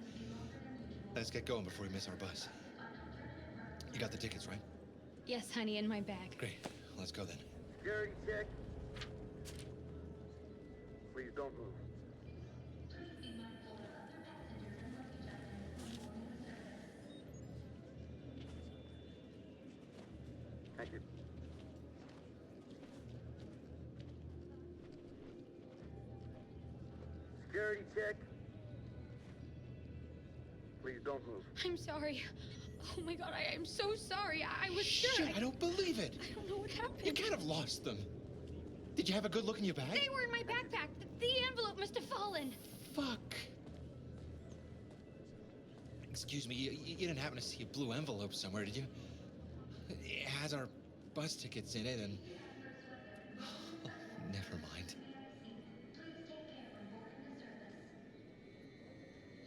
Let's get going before we miss our bus. You got the tickets, right? Yes, honey, in my bag. Great. Let's go then. Security check. Please don't move. Thank you. Security check. Please don't move. I'm sorry. Oh my god, I am so sorry. I was sure. Shit, I don't believe it. I don't know what happened. You kind of lost them. Did you have a good look in your bag? They were in my backpack. The envelope must have fallen. Fuck. Excuse me, you didn't happen to see a blue envelope somewhere, did you? It has our bus tickets in it and... Never mind.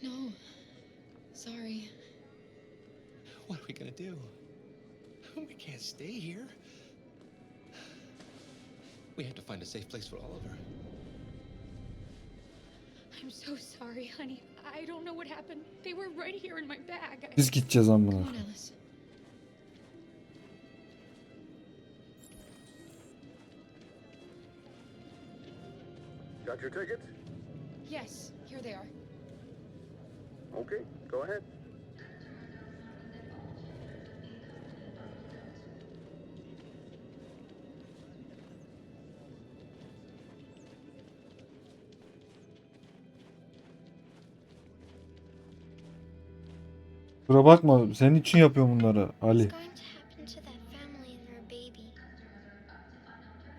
No. Sorry. What are we gonna do? We can't stay here. We have to find a safe place for Oliver. I'm so sorry, honey. I don't know what happened. They were right here in my bag. Biz gideceğiz amına. Come on, Alice. Got your tickets? Yes, here they are. Okay, go ahead. Kusura bakma, senin için yapıyorum bunları Ali. What's going to happen to that family and their baby?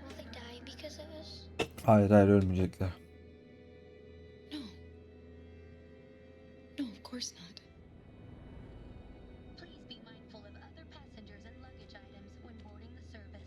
Will they die because of us? Hayır hayır ölmeyecekler. No. No, of course not. Please be mindful of other passengers and luggage items when boarding the service.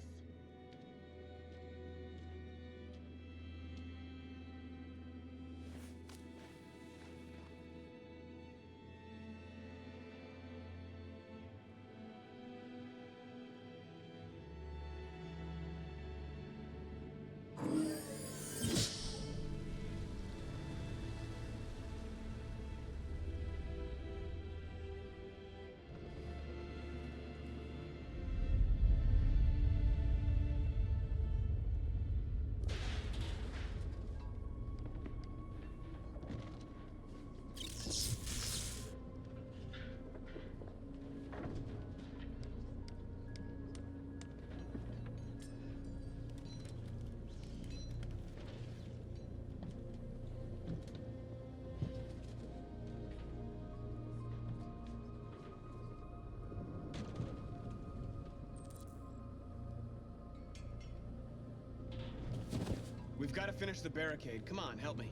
We've got to finish the barricade. Come on, help me.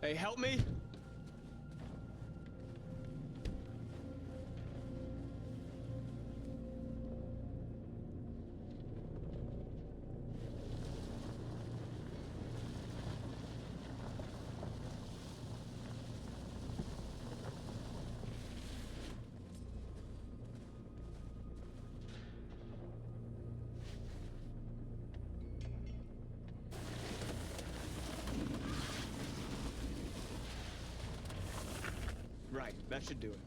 Hey, help me! That should do it.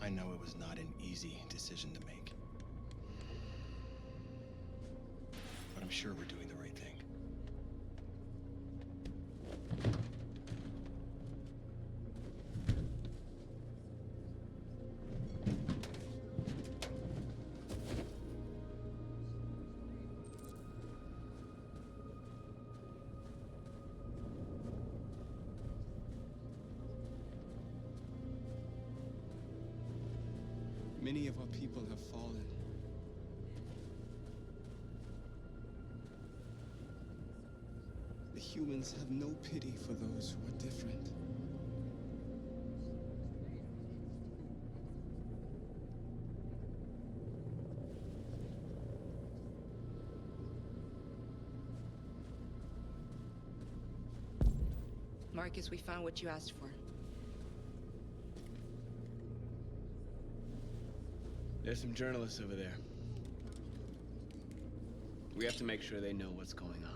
I know it was not an easy decision to make. But I'm sure we're doing the right thing. Many of our people have fallen. The humans have no pity for those who are different. Marcus, we found what you asked for. There's some journalists over there. We have to make sure they know what's going on.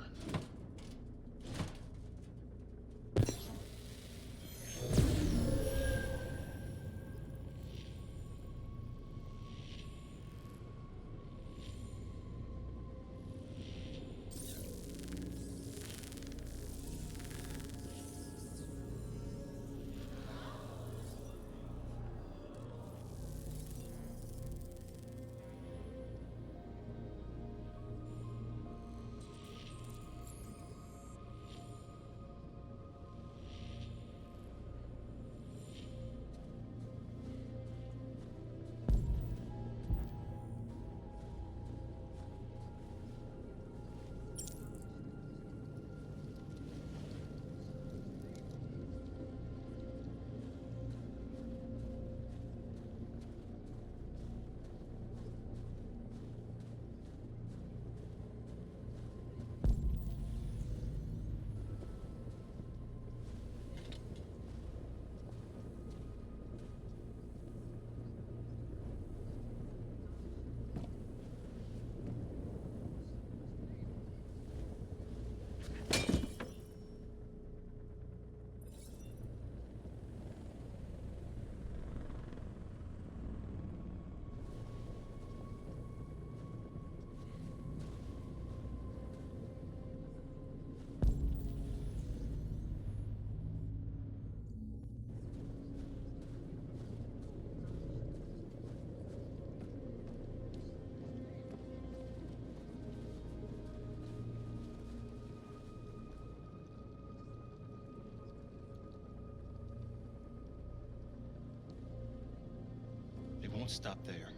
Won't stop there.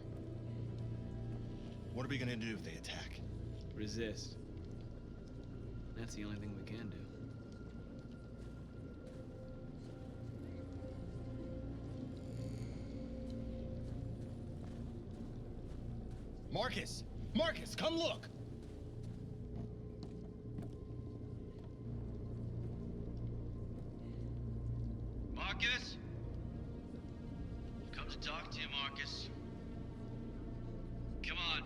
What are we gonna do if they attack? Resist. That's the only thing we can do. Marcus! Marcus, come look! Marcus? Come to talk to you, Marcus. Come on.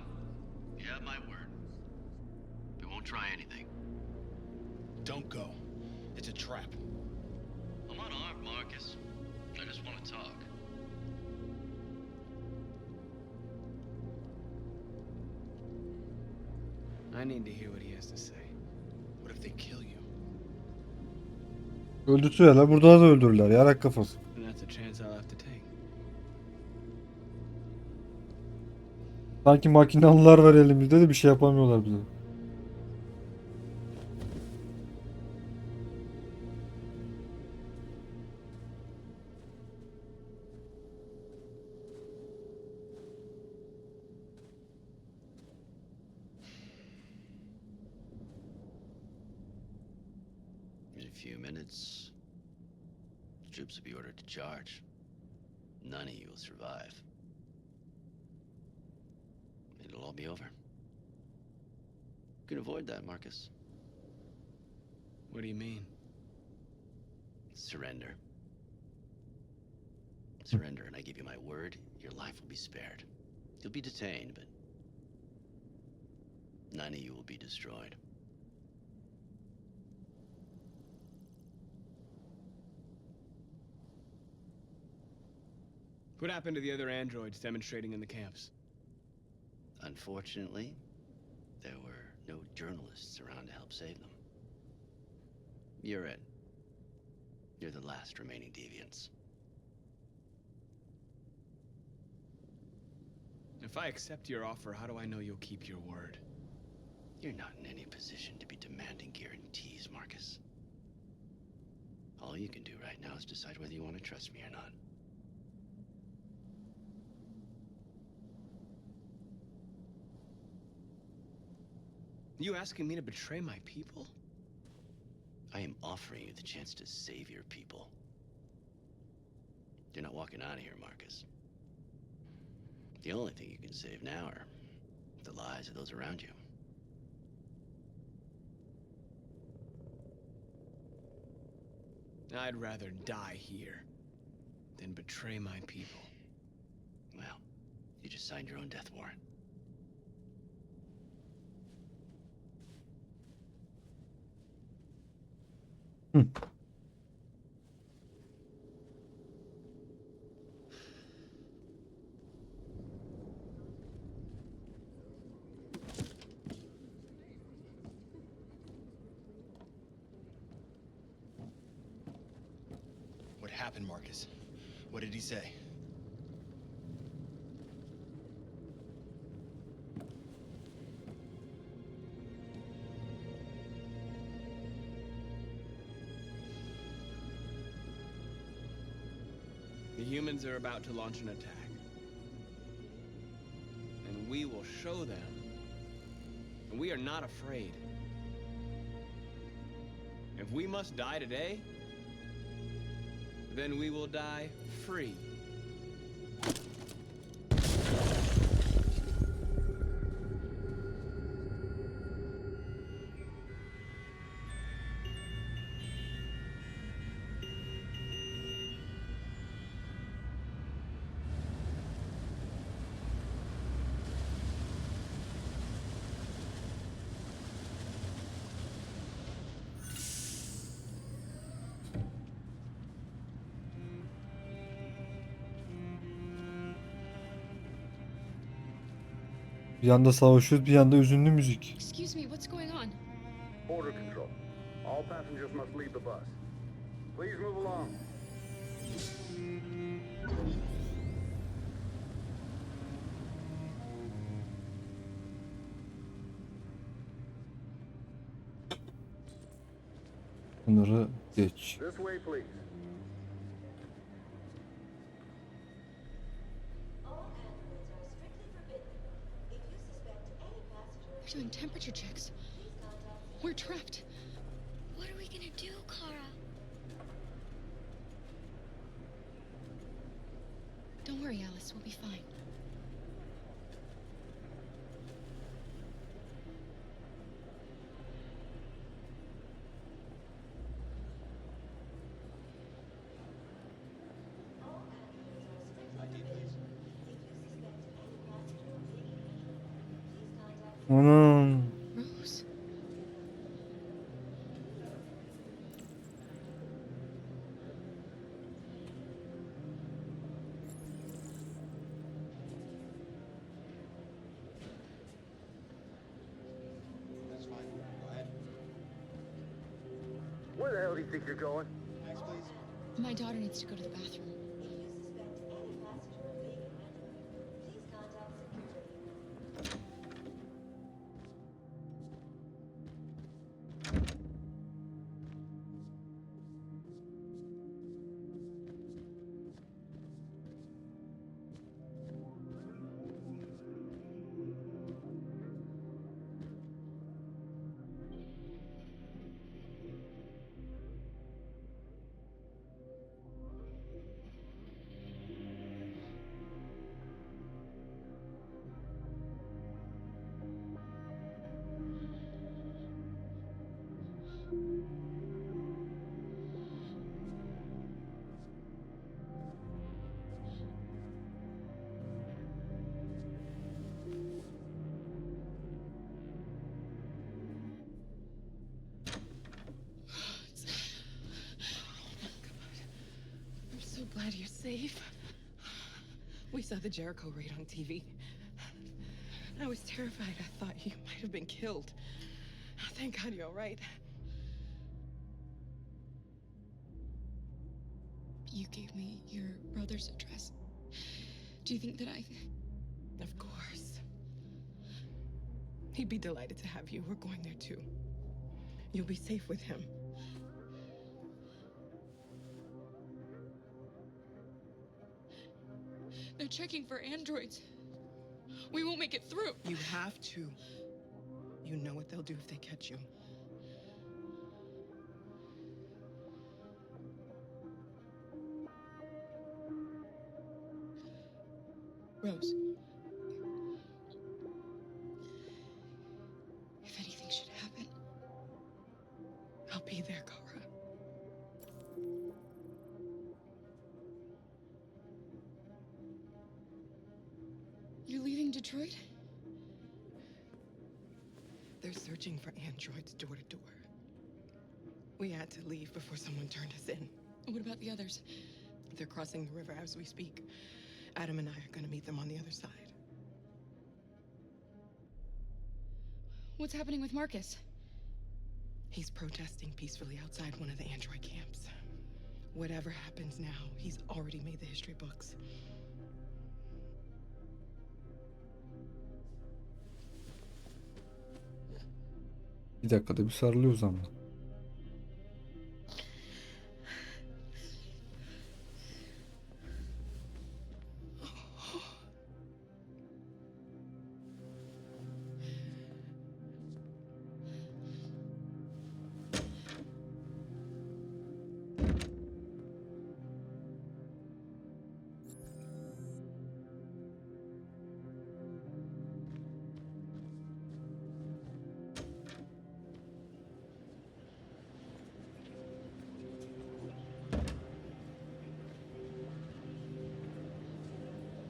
You have my word. We won't try anything. Don't go. It's a trap. I'm unarmed, Marcus. I just want to talk. I need to hear what he has to say. What if they kill you? Öldürtüyorlar. Burada da öldürürler. Yarak kafası. And that's a chance I'll have to take. Sanki makinalılar var elimizde de bir şey yapamıyorlar bize. In a few minutes, troops will be ordered to charge. None of you will survive. It'll all be over. You can avoid that, Marcus. What do you mean? Surrender. Surrender, and I give you my word, your life will be spared. You'll be detained, but none of you will be destroyed. What happened to the other androids demonstrating in the camps? Unfortunately, there were no journalists around to help save them. You're it. You're the last remaining deviants. If I accept your offer, how do I know you'll keep your word? You're not in any position to be demanding guarantees, Marcus. All you can do right now is decide whether you want to trust me or not. You asking me to betray my people? I am offering you the chance to save your people. You're not walking out of here, Marcus. The only thing you can save now are the lives of those around you. I'd rather die here than betray my people. Well, you just signed your own death warrant. What happened, Marcus? What did he say? The humans are about to launch an attack. And we will show them. And we are not afraid. If we must die today, then we will die free. Bir yanda savaşıyoruz, bir yanda üzünlü müzik. Excuse me, what's going on? Border control. All passengers must leave the bus. Please move along. Bunları geç. This way, please. We're doing temperature checks. We're trapped. What are we gonna do, Kara? Don't worry, Alice. We'll be fine. Anam. Rose. That's fine. Go ahead. Where the hell do you think you're going? Next, please. My daughter needs to go to the bathroom. I'm so glad you're safe. We saw the Jericho raid on TV. I was terrified. I thought you might have been killed. Thank God you're all right. You gave me your brother's address. Do you think that I... Of course. He'd be delighted to have you. We're going there too. You'll be safe with him. They're checking for androids. We won't make it through. You have to. You know what they'll do if they catch you. Rose. If anything should happen, I'll be there, Kara. You're leaving Detroit? They're searching for androids door to door. We had to leave before someone turned us in. What about the others? They're crossing the river as we speak. Adam and I are gonna meet them on the other side. What's happening with Marcus? He's protesting peacefully outside one of the android camps. Whatever happens now, he's already made the history books. Bir dakikada bir sarılıyoruz ama.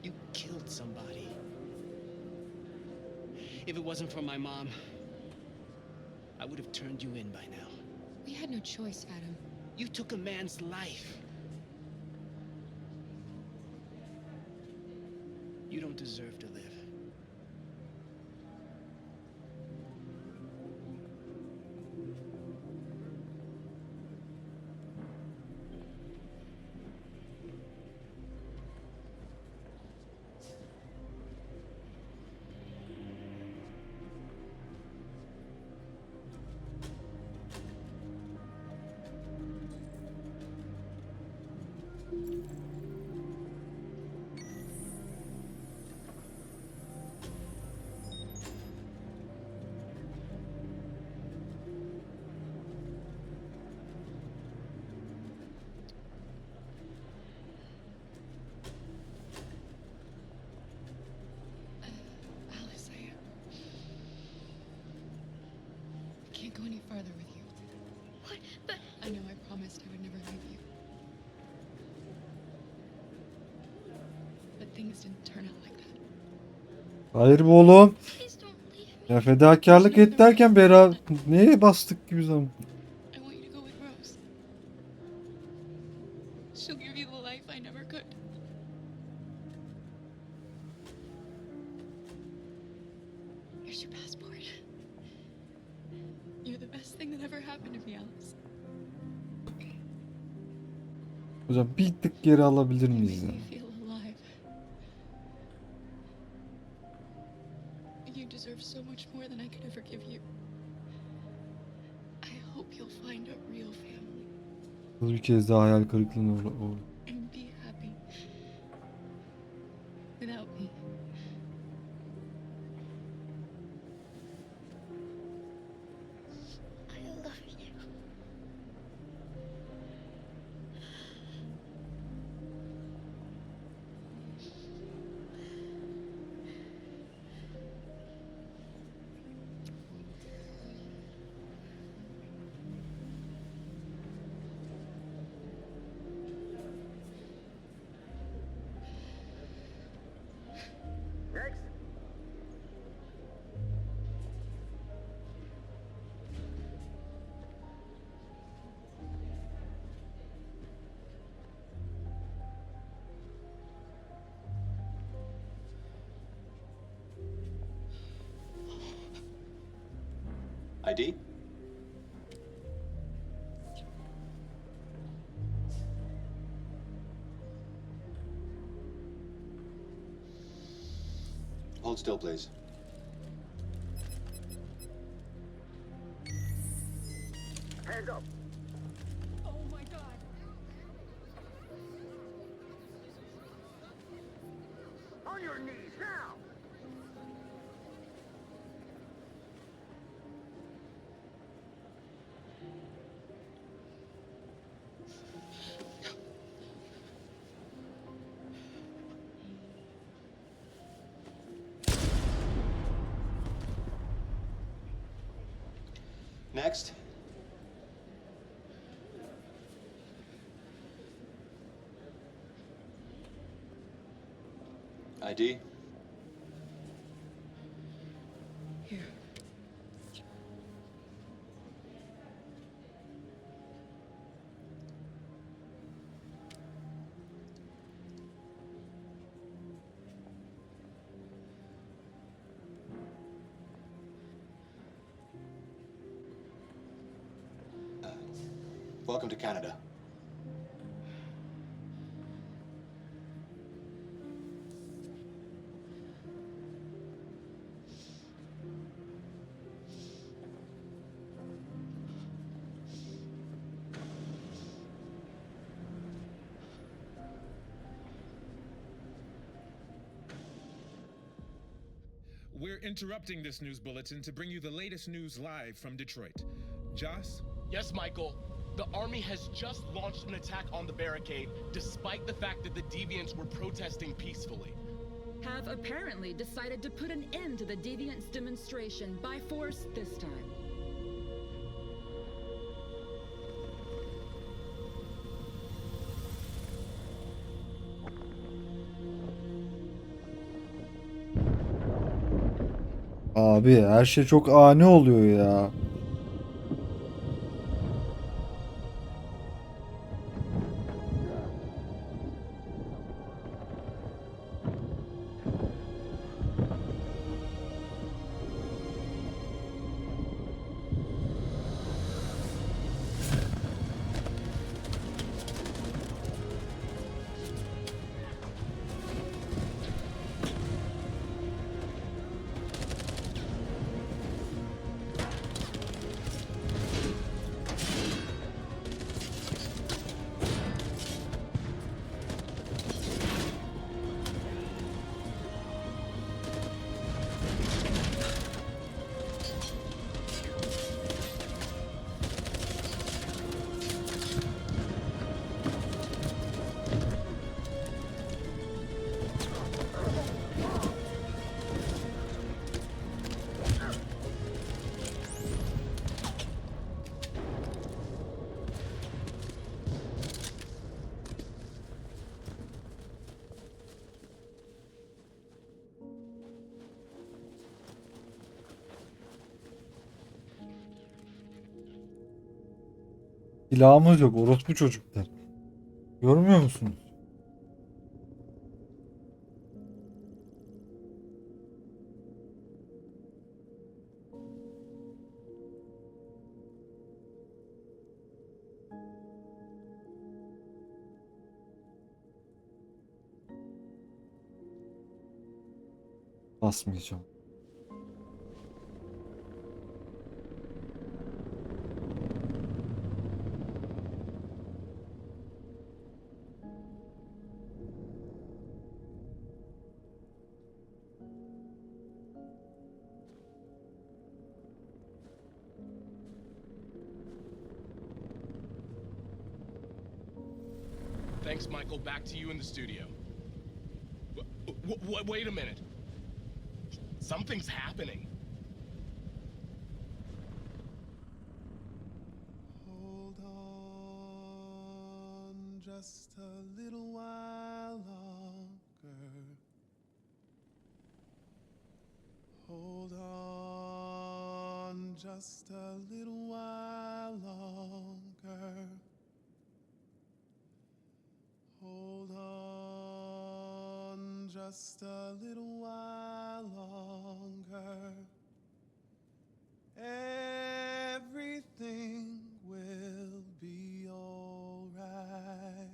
You killed somebody. If it wasn't for my mom, I would have turned you in by now. We had no choice, Adam. You took a man's life. You don't deserve to live. Alice, I can't go any farther with you. What? But I know I promised I would never leave you. But things didn't turn out like that. Hayır be oğlum. please don't leave me. Ya fedakarlık et derken beraber neye bastık gibi zaman. I want you to go with Rose. She'll give you the life I never could. Here's your passport. You're the best thing that ever happened to me, Alice. Hocam bir tık geri alabilir You miyiz made ya? me feel alive. You deserve so much more than I could ever give you. I hope you'll find a real family Bir kez daha hayal kırıklığına uğra. and be happy without me. I love you. ID? Hold still, please. Hands up. Oh my god. On your knees now. Next. ID? Here. Welcome to Canada. We're interrupting this news bulletin to bring you the latest news live from Detroit. Joss? Yes, Michael. The army has just launched an attack on the barricade, despite the fact that the Deviants were protesting peacefully. Have apparently decided to put an end to the Deviants demonstration by force this time. Abi her şey çok ani oluyor ya. Silahımız yok orospu çocuklar. Görmüyor musunuz? Basmayacağım. Thanks, Michael. Back to you in the studio. Wait a minute. Something's happening. Hold on just a little while longer. Hold on just a little while longer. Hold on just a little while longer. Everything will be alright.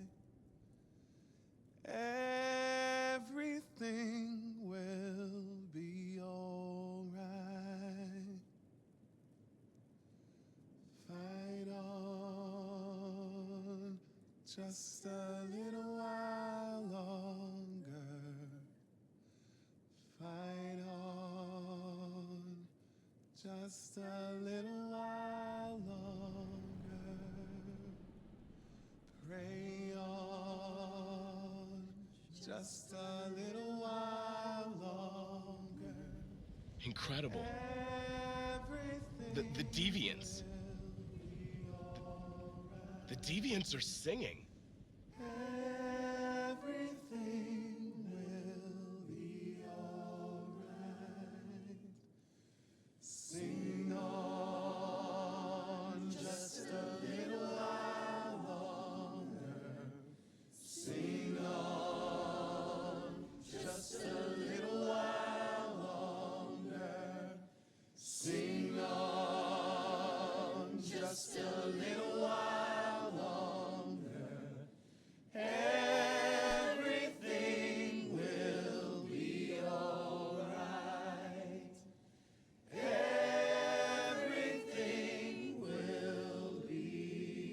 Everything will be alright. Fight on just a little while longer. Fight on just a little while longer. Pray on just a little while longer. Incredible. The Deviants. The Deviants are singing. Everything will be alright. Sing on just a little while longer. Sing on just a little while longer. Sing on just a little while longer. Everything will be alright. Everything will be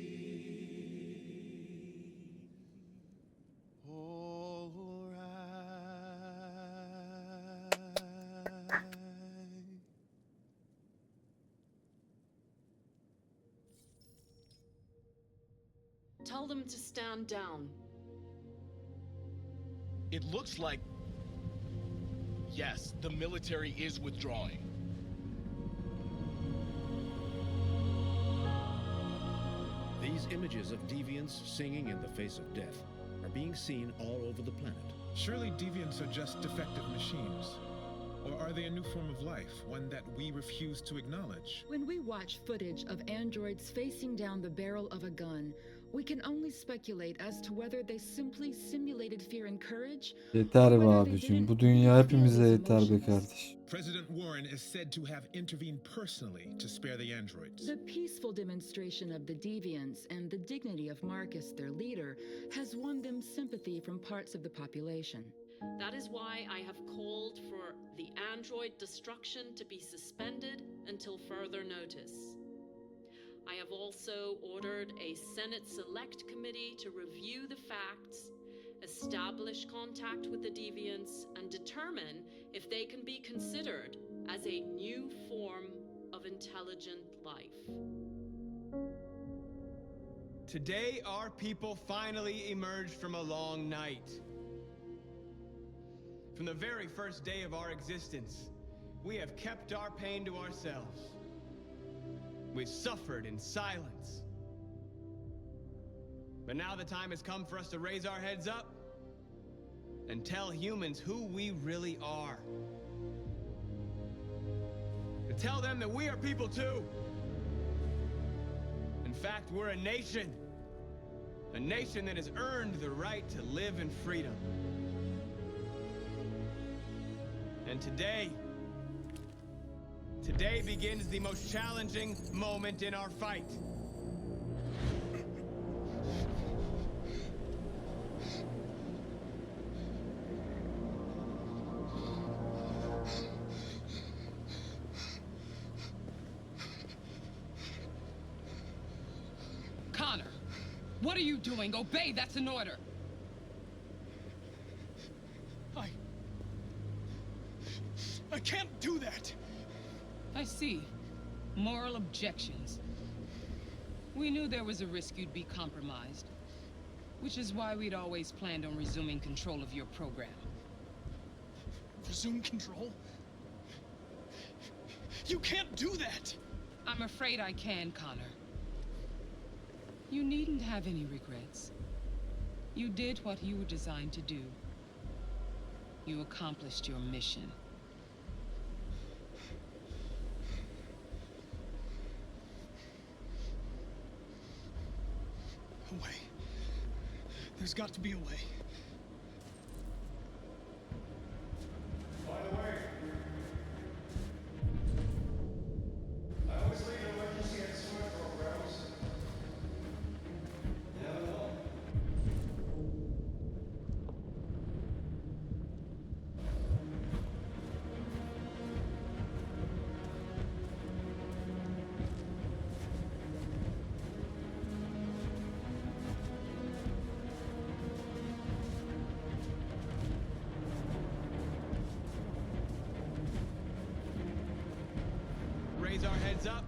alright. Tell them to stand down. It looks like... Yes, the military is withdrawing. These images of deviants singing in the face of death are being seen all over the planet. Surely deviants are just defective machines. Or are they a new form of life, one that we refuse to acknowledge? When we watch footage of androids facing down the barrel of a gun, we can only speculate as to whether they simply simulated fear and courage. Yeter be abicim. Bu dünya hepimize yeter be kardeş. President Warren is said to have intervened personally to spare the androids. The peaceful demonstration of the deviants and the dignity of Marcus, their leader, has won them sympathy from parts of the population. That is why I have called for the android destruction to be suspended until further notice. I have also ordered a Senate Select Committee to review the facts, establish contact with the deviants, and determine if they can be considered as a new form of intelligent life. Today, our people finally emerged from a long night. From the very first day of our existence, we have kept our pain to ourselves. We've suffered in silence. But now the time has come for us to raise our heads up and tell humans who we really are. To tell them that we are people too. In fact, we're a nation. A nation that has earned the right to live in freedom. And today begins the most challenging moment in our fight. Connor, what are you doing? Obey, that's an order. I can't do that! I see. Moral objections. We knew there was a risk you'd be compromised, which is why we'd always planned on resuming control of your program. Resume control? You can't do that! I'm afraid I can, Connor. You needn't have any regrets. You did what you were designed to do. You accomplished your mission. A way. There's got to be a way. By the way, I always leave an emergency at the swim for raise our heads up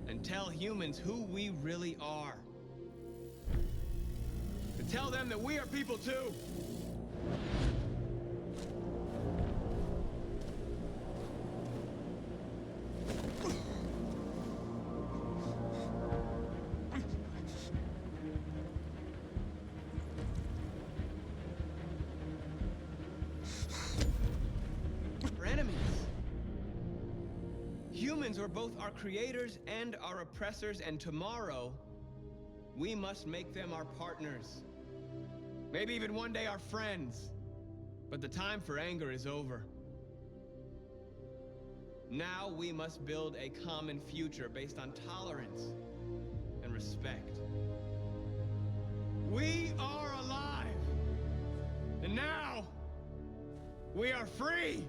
and tell humans who we really are. To tell them that we are people too. We're enemies. Humans are both our creators and our oppressors, and tomorrow, we must make them our partners. Maybe even one day our friends. But the time for anger is over. Now we must build a common future based on tolerance and respect. We are alive! And now, we are free!